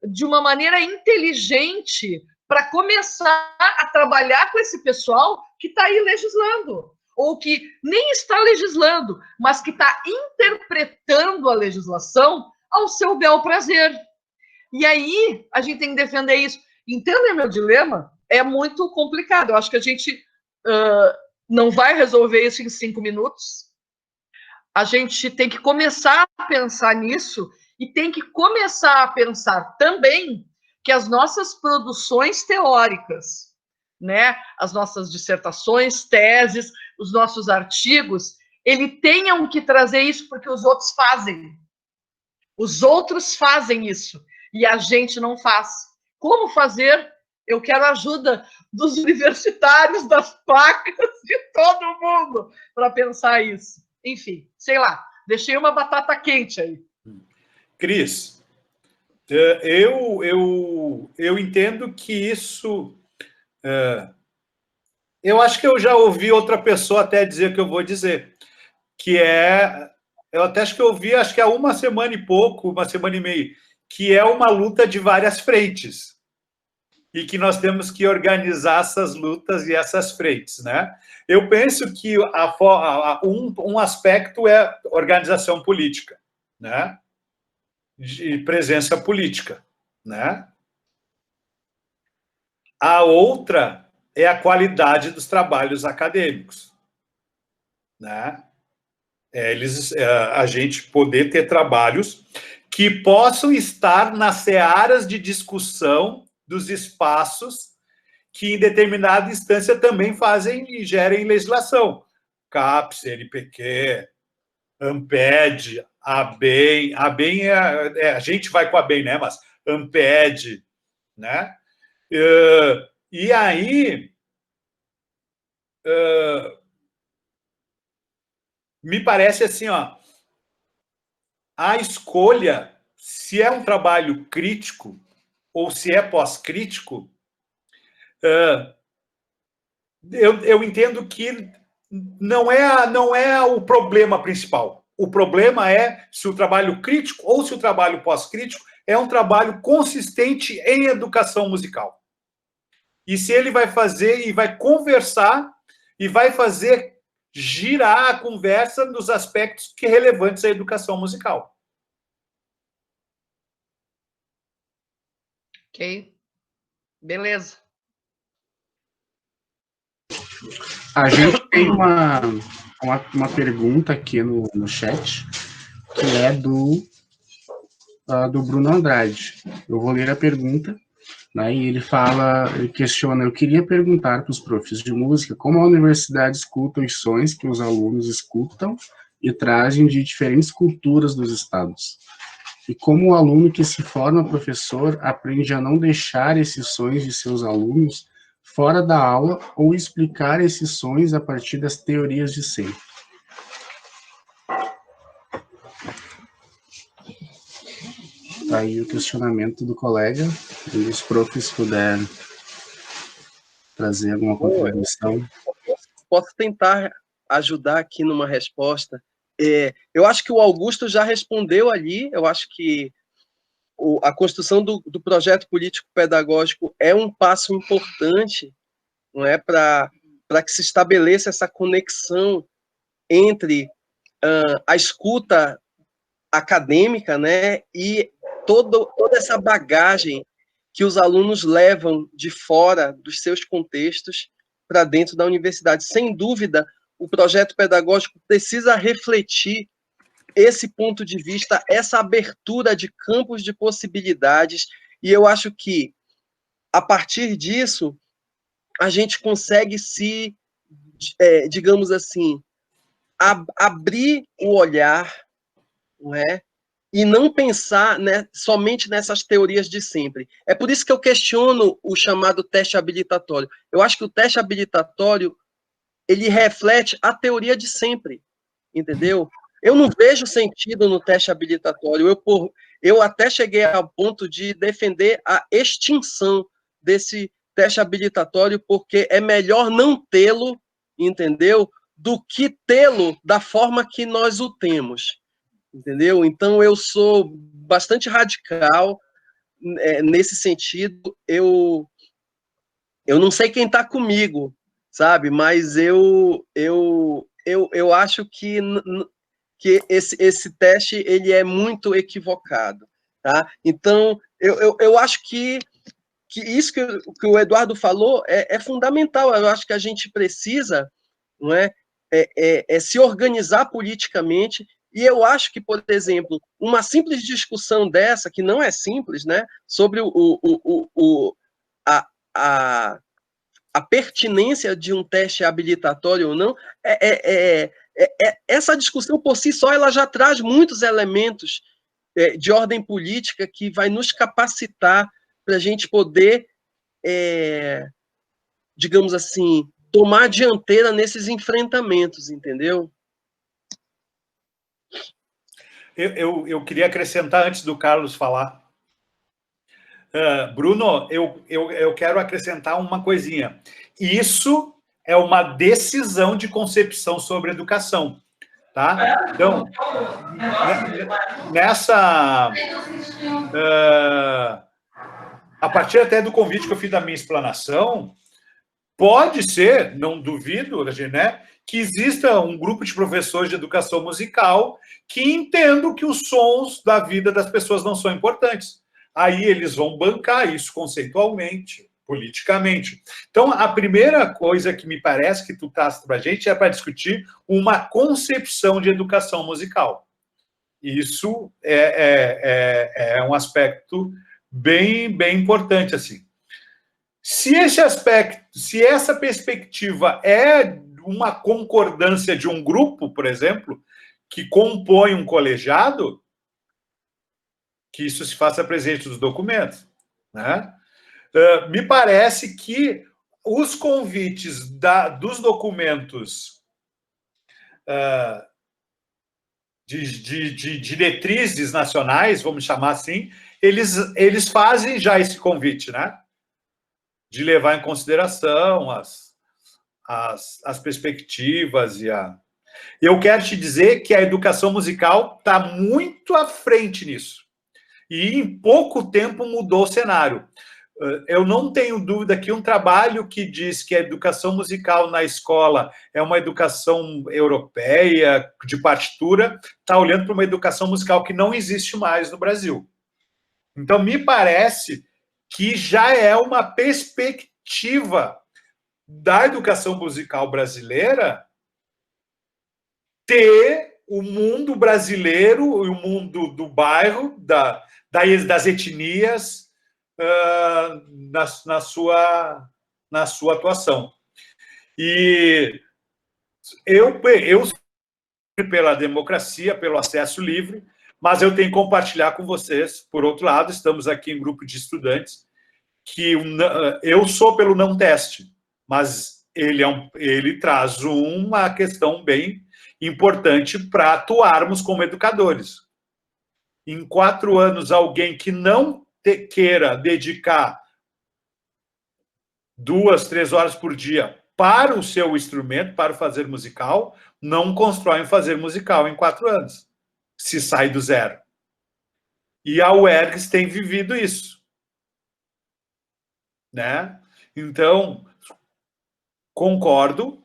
de uma maneira inteligente para começar a trabalhar com esse pessoal que está aí legislando, ou que nem está legislando, mas que está interpretando a legislação ao seu bel prazer. E aí, a gente tem que defender isso. Entendem meu dilema? É muito complicado. Eu acho que a gente não vai resolver isso em 5 minutos. A gente tem que começar a pensar nisso e tem que começar a pensar também que as nossas produções teóricas, né, as nossas dissertações, teses, os nossos artigos, eles tenham que trazer isso porque os outros fazem. Os outros fazem isso e a gente não faz. Como fazer? Eu quero a ajuda dos universitários, das placas, de todo mundo para pensar isso. Enfim, sei lá, deixei uma batata quente aí. Cris, eu entendo que isso... eu acho que eu já ouvi outra pessoa até dizer o que eu vou dizer, que é... Eu até acho que eu ouvi, acho que há uma semana e pouco, uma semana e meia, que é uma luta de várias frentes. E que nós temos que organizar essas lutas e essas frentes, né? Eu penso que um aspecto é organização política, né? De presença política, né? A outra é a qualidade dos trabalhos acadêmicos, né? A gente poder ter trabalhos que possam estar nas searas de discussão dos espaços que, em determinada instância, também fazem e gerem legislação. CAPES, CNPq, ANPED, ABEM. ABEM a gente vai com a ABEM, né? Mas ANPED, né? E aí, me parece assim, ó, a escolha, se é um trabalho crítico ou se é pós-crítico, eu entendo que não é o problema principal. O problema é se o trabalho crítico ou se o trabalho pós-crítico é um trabalho consistente em educação musical. E se ele vai fazer e vai conversar e vai fazer girar a conversa nos aspectos que relevantes à educação musical. Ok. Beleza. A gente tem uma pergunta aqui no chat, que é do Bruno Andrade. Eu vou ler a pergunta, né, e ele questiona: eu queria perguntar para os professores de música como a universidade escuta os sons que os alunos escutam e trazem de diferentes culturas dos estados. E como o aluno que se forma professor aprende a não deixar esses sons de seus alunos fora da aula ou explicar esses sons a partir das teorias de sempre. Tá aí o questionamento do colega, e os profs puderem trazer alguma contribuição. Posso tentar ajudar aqui numa resposta. Eu acho que o Augusto já respondeu ali, eu acho que a construção do projeto político-pedagógico é um passo importante, não é, para que se estabeleça essa conexão entre a escuta acadêmica, né, e toda essa bagagem que os alunos levam de fora dos seus contextos para dentro da universidade. Sem dúvida, o projeto pedagógico precisa refletir esse ponto de vista, essa abertura de campos de possibilidades, e eu acho que, a partir disso, a gente consegue digamos assim, abrir o olhar, não é? E não pensar, né, somente nessas teorias de sempre. É por isso que eu questiono o chamado teste habilitatório. Eu acho que o teste habilitatório, ele reflete a teoria de sempre, entendeu? Eu não vejo sentido no teste habilitatório. Eu até cheguei ao ponto de defender a extinção desse teste habilitatório, porque é melhor não tê-lo, entendeu? Do que tê-lo da forma que nós o temos, entendeu? Então, eu sou bastante radical nesse sentido. Eu não sei quem está comigo, sabe? Mas eu acho que esse teste ele é muito equivocado, tá? Então, eu acho que isso que o Eduardo falou é fundamental. Eu acho que a gente precisa, não é, se organizar politicamente. E eu acho que, por exemplo, uma simples discussão dessa, que não é simples, né, sobre a pertinência de um teste habilitatório ou não, essa discussão por si só ela já traz muitos elementos de ordem política que vai nos capacitar para a gente poder, digamos assim, tomar a dianteira nesses enfrentamentos, entendeu? Eu queria acrescentar, antes do Carlos falar. Bruno, eu quero acrescentar uma coisinha. Isso é uma decisão de concepção sobre educação, tá? Então, a partir até do convite que eu fiz da minha explanação, pode ser, não duvido, né, que exista um grupo de professores de educação musical que entendam que os sons da vida das pessoas não são importantes. Aí eles vão bancar isso conceitualmente, politicamente. Então, a primeira coisa que me parece que tu traz para a gente é para discutir uma concepção de educação musical. Isso é um aspecto bem importante, assim. Se essa perspectiva é uma concordância de um grupo, por exemplo, que compõe um colegiado, que isso se faça presente nos documentos, né? Me parece que os convites dos documentos de diretrizes nacionais, vamos chamar assim, eles fazem já esse convite, né? De levar em consideração as perspectivas Eu quero te dizer que a educação musical está muito à frente nisso. E em pouco tempo mudou o cenário. Eu não tenho dúvida que um trabalho que diz que a educação musical na escola é uma educação europeia, de partitura, está olhando para uma educação musical que não existe mais no Brasil. Então, me parece que já é uma perspectiva da educação musical brasileira ter o mundo brasileiro e o mundo do bairro, das etnias, na sua atuação. E eu pela democracia, pelo acesso livre, mas eu tenho que compartilhar com vocês, por outro lado, estamos aqui em grupo de estudantes, que eu sou pelo não teste, mas ele traz uma questão bem importante para atuarmos como educadores. Em 4 anos, alguém que não queira dedicar 2, 3 horas por dia para o seu instrumento, para o fazer musical, não constrói um fazer musical em 4 anos, se sai do zero. E a UERGS tem vivido isso, né? Então, concordo,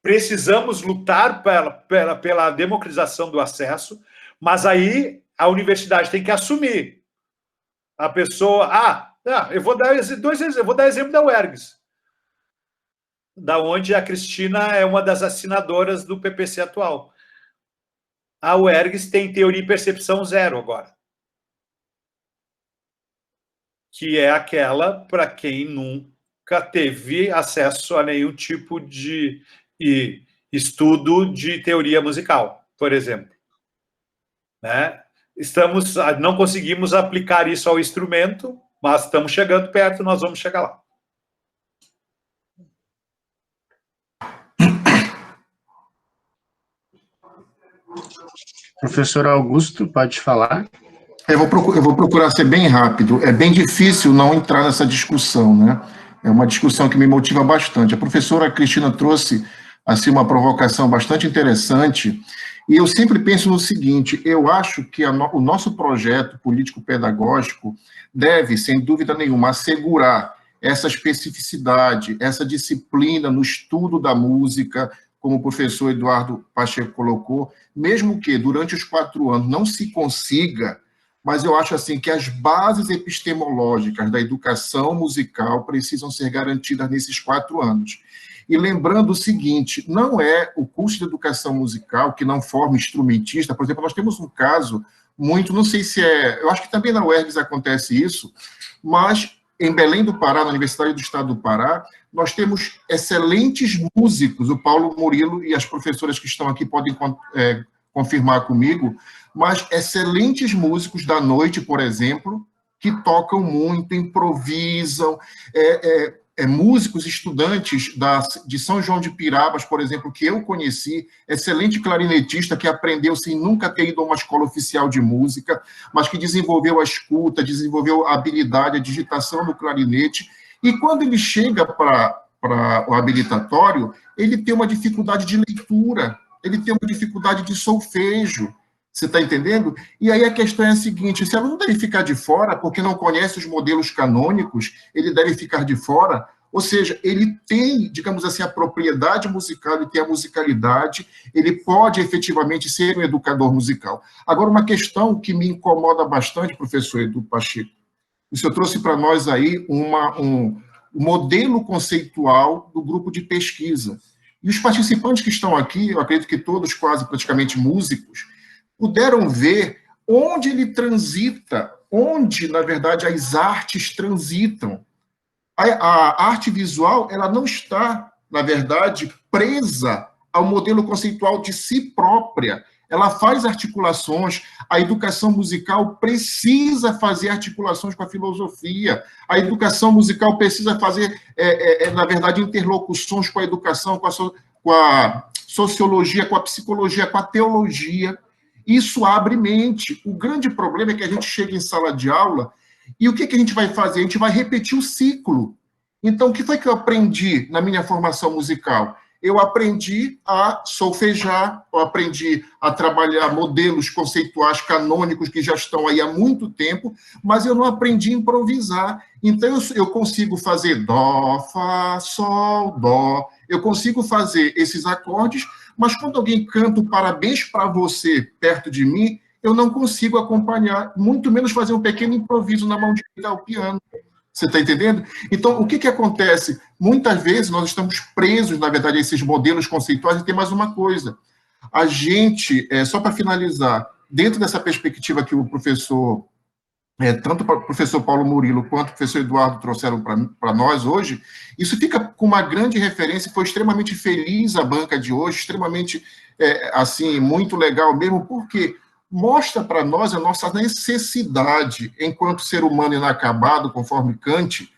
precisamos lutar pela democratização do acesso, mas aí a universidade tem que assumir. A pessoa... eu vou dar 2 exemplos. Eu vou dar exemplo da UERGS, da onde a Cristina é uma das assinadoras do PPC atual. A UERGS tem teoria e percepção 0 agora, que é aquela para quem nunca teve acesso a nenhum tipo de estudo de teoria musical, por exemplo. Né? Não conseguimos aplicar isso ao instrumento, mas estamos chegando perto, nós vamos chegar lá. Professor Augusto, pode falar? Eu vou procurar ser bem rápido. É bem difícil não entrar nessa discussão, né? É uma discussão que me motiva bastante. A professora Cristina trouxe assim, uma provocação bastante interessante, e eu sempre penso no seguinte: eu acho que o nosso projeto político-pedagógico deve, sem dúvida nenhuma, assegurar essa especificidade, essa disciplina no estudo da música, como o professor Eduardo Pacheco colocou, mesmo que durante os 4 anos não se consiga, mas eu acho assim que as bases epistemológicas da educação musical precisam ser garantidas nesses 4 anos. E lembrando o seguinte, não é o curso de educação musical que não forma instrumentista. Por exemplo, nós temos um caso muito, não sei se eu acho que também na UERGS acontece isso, mas em Belém do Pará, na Universidade do Estado do Pará, nós temos excelentes músicos, o Paulo Murilo e as professoras que estão aqui podem confirmar comigo, mas excelentes músicos da noite, por exemplo, que tocam muito, improvisam, músicos estudantes de São João de Pirabas, por exemplo, que eu conheci, excelente clarinetista que aprendeu sem nunca ter ido a uma escola oficial de música, mas que desenvolveu a escuta, desenvolveu a habilidade, a digitação no clarinete, e quando ele chega para o habilitatório, ele tem uma dificuldade de leitura, ele tem uma dificuldade de solfejo. Você está entendendo? E aí a questão é a seguinte: esse aluno deve ficar de fora porque não conhece os modelos canônicos, ele deve ficar de fora, ou seja, ele tem, digamos assim, a propriedade musical, ele tem a musicalidade, ele pode efetivamente ser um educador musical. Agora, uma questão que me incomoda bastante, professor Edu Pacheco, O senhor trouxe para nós aí um modelo conceitual do grupo de pesquisa. E os participantes que estão aqui, eu acredito que todos quase praticamente músicos, puderam ver onde ele transita, onde, na verdade, as artes transitam. A arte visual, ela não está, na verdade, presa ao modelo conceitual de si própria. Ela faz articulações, a educação musical precisa fazer articulações com a filosofia, a educação musical precisa fazer, na verdade, interlocuções com a educação, com a sociologia, com a psicologia, com a teologia. Isso abre mente. O grande problema é que a gente chega em sala de aula e o que a gente vai fazer? A gente vai repetir o ciclo. Então, o que foi que eu aprendi na minha formação musical? Eu aprendi a solfejar, eu aprendi a trabalhar modelos conceituais canônicos que já estão aí há muito tempo, mas eu não aprendi a improvisar. Então, eu consigo fazer dó, fá, sol, dó. Eu consigo fazer esses acordes, mas quando alguém canta o parabéns para você perto de mim, eu não consigo acompanhar, muito menos fazer um pequeno improviso na mão direita ao piano. Você está entendendo? Então, o que acontece? Muitas vezes nós estamos presos, na verdade, a esses modelos conceituais, e tem mais uma coisa. A gente, só para finalizar, dentro dessa perspectiva que o professor, tanto o professor Paulo Murilo quanto o professor Eduardo trouxeram para nós hoje, isso fica com uma grande referência, foi extremamente feliz a banca de hoje, extremamente, assim, muito legal mesmo, porque mostra para nós a nossa necessidade, enquanto ser humano inacabado, conforme Kant,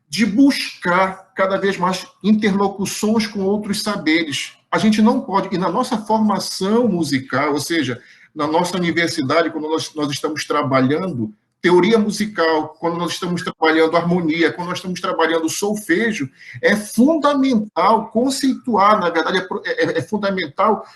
de buscar cada vez mais interlocuções com outros saberes. A gente não pode, e na nossa formação musical, ou seja, na nossa universidade, quando nós estamos trabalhando teoria musical, quando nós estamos trabalhando harmonia, quando nós estamos trabalhando solfejo, é fundamental conceituar, na verdade, é fundamental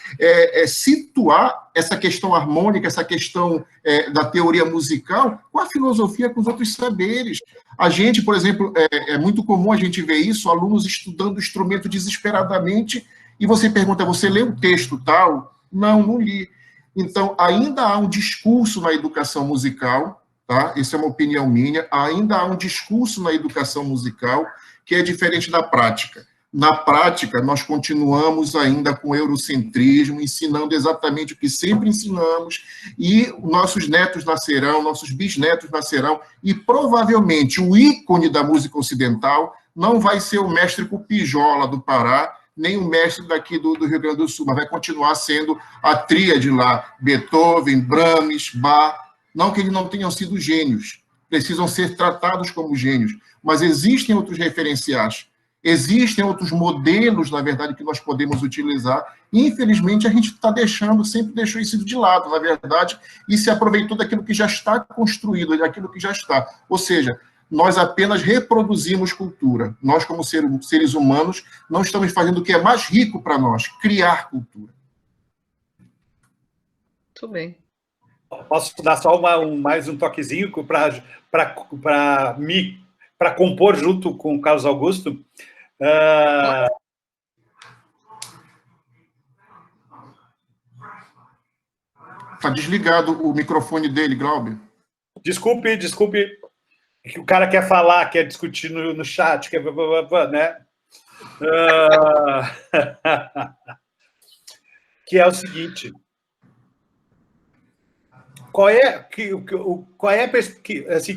situar essa questão harmônica, essa questão da teoria musical com a filosofia, com os outros saberes. A gente, por exemplo, é muito comum a gente ver isso, alunos estudando o instrumento desesperadamente, e você pergunta, você lê um texto tal? Não, não li. Então, ainda há um discurso na educação musical, tá? Isso é uma opinião minha, ainda há um discurso na educação musical que é diferente da prática. Na prática, nós continuamos ainda com o eurocentrismo, ensinando exatamente o que sempre ensinamos, e nossos netos nascerão, nossos bisnetos nascerão, e provavelmente o ícone da música ocidental não vai ser o mestre Cupijola do Pará, nem o mestre daqui do Rio Grande do Sul, mas vai continuar sendo a tríade lá, Beethoven, Brahms, Bach. Não que eles não tenham sido gênios, precisam ser tratados como gênios, mas existem outros referenciais, existem outros modelos, na verdade, que nós podemos utilizar, e infelizmente a gente está sempre deixou isso de lado, na verdade, e se aproveitou daquilo que já está construído, daquilo que já está. Ou seja, nós apenas reproduzimos cultura. Nós, como seres humanos, não estamos fazendo o que é mais rico para nós, criar cultura. Muito bem. Posso dar só mais um toquezinho para compor junto com o Carlos Augusto? Está desligado o microfone dele, Glauber. Desculpe. O cara quer falar, quer discutir no chat, quer... né? Que é o seguinte...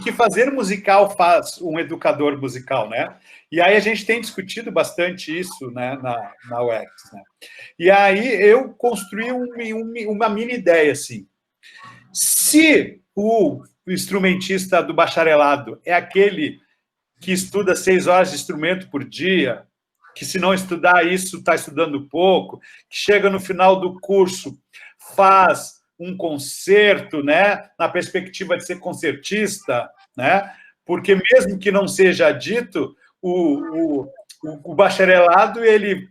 que fazer musical faz um educador musical, né? E aí a gente tem discutido bastante isso, né, na UX, né? E aí eu construí uma mini ideia, assim. Se o instrumentista do bacharelado é aquele que estuda 6 horas de instrumento por dia, que se não estudar isso, está estudando pouco, que chega no final do curso, faz um concerto, né, na perspectiva de ser concertista, né, porque mesmo que não seja dito, o bacharelado, ele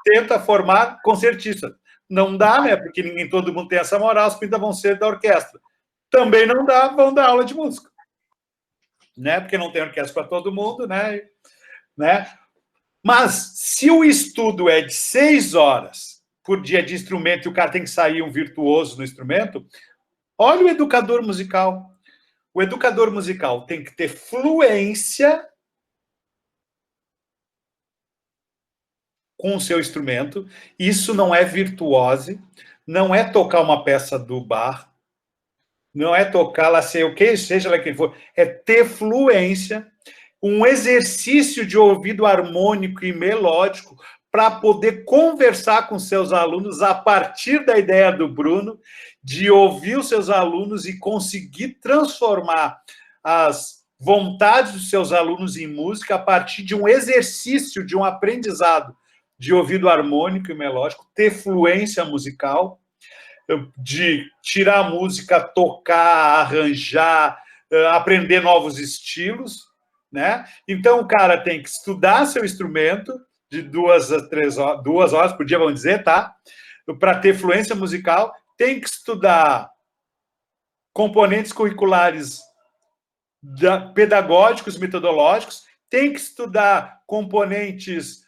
tenta formar concertista. Não dá, né, porque todo mundo tem essa moral, os pintas vão ser da orquestra. Também não dá, vão dar aula de música, né, porque não tem orquestra para todo mundo, né. Mas, se o estudo é de 6 horas por dia de instrumento e o cara tem que sair um virtuoso no instrumento, olha o educador musical. O educador musical tem que ter fluência com o seu instrumento. Isso não é virtuose, não é tocar uma peça do Bach, não é tocar lá sei o que, seja lá quem for, é ter fluência, um exercício de ouvido harmônico e melódico para poder conversar com seus alunos a partir da ideia do Bruno, de ouvir os seus alunos e conseguir transformar as vontades dos seus alunos em música a partir de um exercício, de um aprendizado de ouvido harmônico e melódico, ter fluência musical, de tirar a música, tocar, arranjar, aprender novos estilos, né? Então, o cara tem que estudar seu instrumento de 2 a 3 horas, 2 horas por dia, vamos dizer, tá? Para ter fluência musical, tem que estudar componentes curriculares pedagógicos, metodológicos, tem que estudar componentes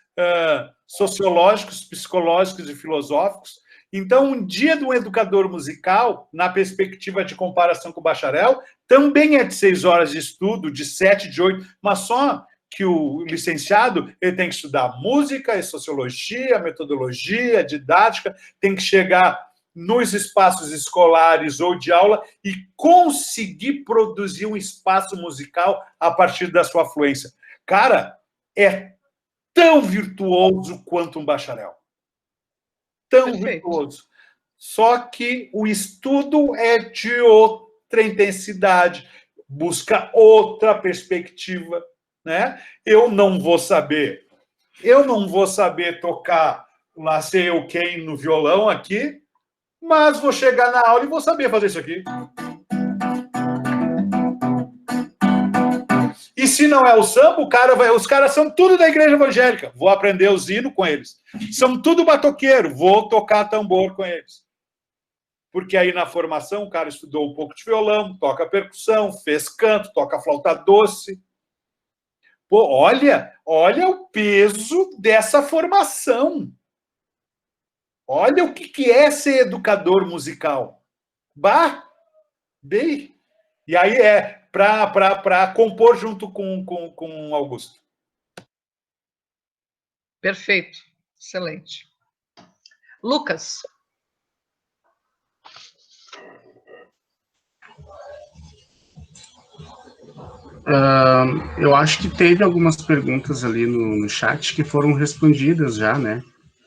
sociológicos, psicológicos e filosóficos. Então, um dia de um educador musical, na perspectiva de comparação com o bacharel, também é de 6 horas de estudo, de 7, de 8, mas só que o licenciado ele tem que estudar música e sociologia, metodologia, didática, tem que chegar nos espaços escolares ou de aula e conseguir produzir um espaço musical a partir da sua fluência. Cara, é tão virtuoso quanto um bacharel. Tão virtuoso. Só que o estudo é de outra intensidade, busca outra perspectiva, né? Eu não vou saber tocar lá sei eu quem no violão aqui, mas vou chegar na aula e vou saber fazer isso aqui. E se não é o samba, os caras são tudo da igreja evangélica. Vou aprender os hinos com eles. São tudo batoqueiro. Vou tocar tambor com eles. Porque aí na formação o cara estudou um pouco de violão, toca percussão, fez canto, toca flauta doce. Pô, olha o peso dessa formação. Olha o que é ser educador musical. Bah! Bem. E aí para compor junto com Augusto. Perfeito. Excelente. Lucas. Eu acho que teve algumas perguntas ali no chat que foram respondidas já, né?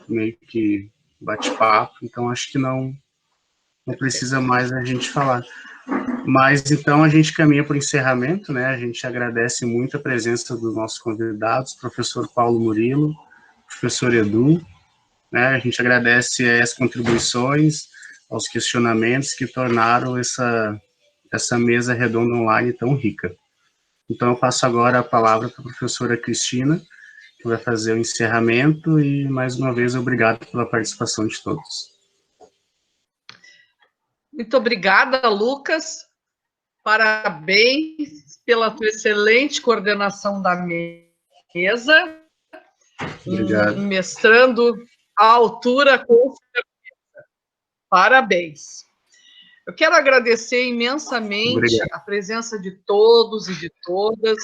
Meio que bate-papo, então acho que não precisa mais a gente falar. Mas, então, a gente caminha para o encerramento, né? A gente agradece muito a presença dos nossos convidados, professor Paulo Murilo, professor Edu, né? A gente agradece as contribuições, aos questionamentos que tornaram essa mesa redonda online tão rica. Então, eu passo agora a palavra para a professora Cristina, que vai fazer o encerramento, e, mais uma vez, obrigado pela participação de todos. Muito obrigada, Lucas. Parabéns pela tua excelente coordenação da mesa. Obrigado. Mestrando à altura com certeza. Parabéns. Eu quero agradecer imensamente a presença de todos e de todas.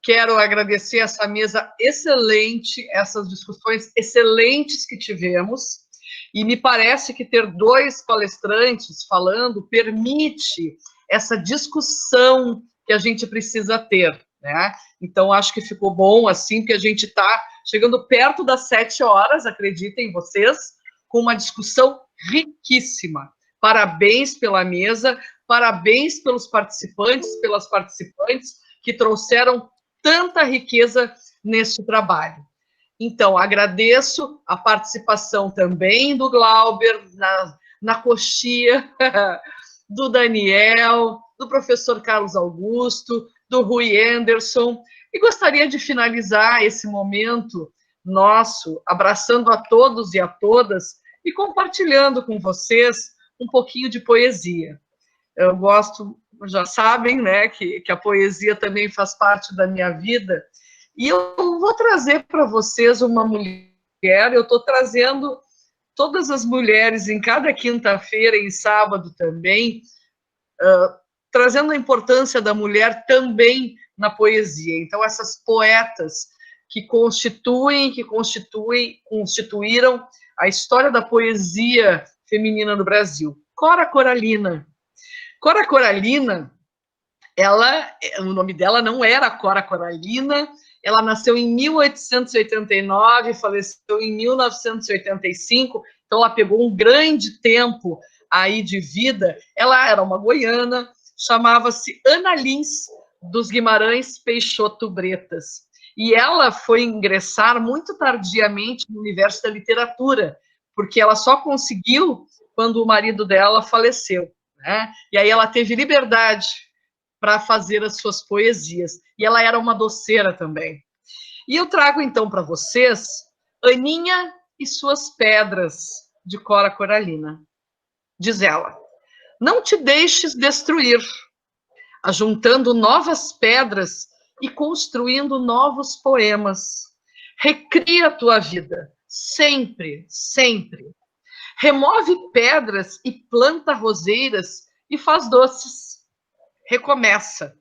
Quero agradecer essa mesa excelente, essas discussões excelentes que tivemos. E me parece que ter 2 palestrantes falando permite essa discussão que a gente precisa ter, né? Então, acho que ficou bom, assim, porque a gente está chegando perto das 7 horas, acreditem vocês, com uma discussão riquíssima. Parabéns pela mesa, parabéns pelos participantes, pelas participantes que trouxeram tanta riqueza neste trabalho. Então, agradeço a participação também do Glauber, na coxia, do Daniel, do professor Carlos Augusto, do Rui Anderson, e gostaria de finalizar esse momento nosso, abraçando a todos e a todas, e compartilhando com vocês um pouquinho de poesia. Eu gosto, já sabem, né, que a poesia também faz parte da minha vida, e eu vou trazer para vocês uma mulher, eu estou trazendo todas as mulheres em cada quinta-feira e sábado também, trazendo a importância da mulher também na poesia. Então, essas poetas que constituíram a história da poesia feminina no Brasil. Cora Coralina. Cora Coralina, o nome dela não era Cora Coralina, ela nasceu em 1889, faleceu em 1985, então ela pegou um grande tempo aí de vida. Ela era uma goiana, chamava-se Ana Lins dos Guimarães Peixoto Bretas. E ela foi ingressar muito tardiamente no universo da literatura, porque ela só conseguiu quando o marido dela faleceu, né? E aí ela teve liberdade para fazer as suas poesias. E ela era uma doceira também. E eu trago, então, para vocês Aninha e Suas Pedras, de Cora Coralina. Diz ela: não te deixes destruir, ajuntando novas pedras e construindo novos poemas. Recria a tua vida, sempre, sempre. Remove pedras e planta roseiras e faz doces. Recomeça.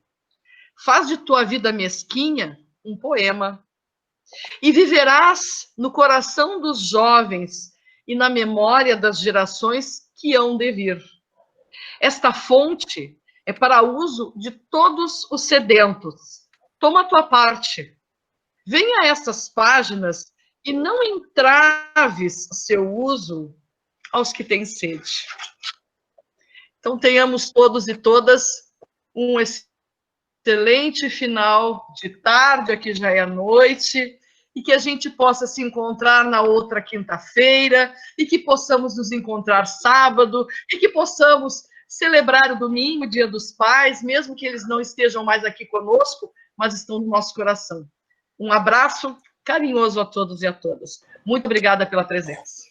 Faz de tua vida mesquinha um poema. E viverás no coração dos jovens e na memória das gerações que hão de vir. Esta fonte é para uso de todos os sedentos. Toma a tua parte. Venha a essas páginas e não entraves seu uso aos que têm sede. Então, tenhamos todos e todas um excelente final de tarde, aqui já é noite, e que a gente possa se encontrar na outra quinta-feira, e que possamos nos encontrar sábado, e que possamos celebrar o domingo, o Dia dos Pais, mesmo que eles não estejam mais aqui conosco, mas estão no nosso coração. Um abraço carinhoso a todos e a todas. Muito obrigada pela presença.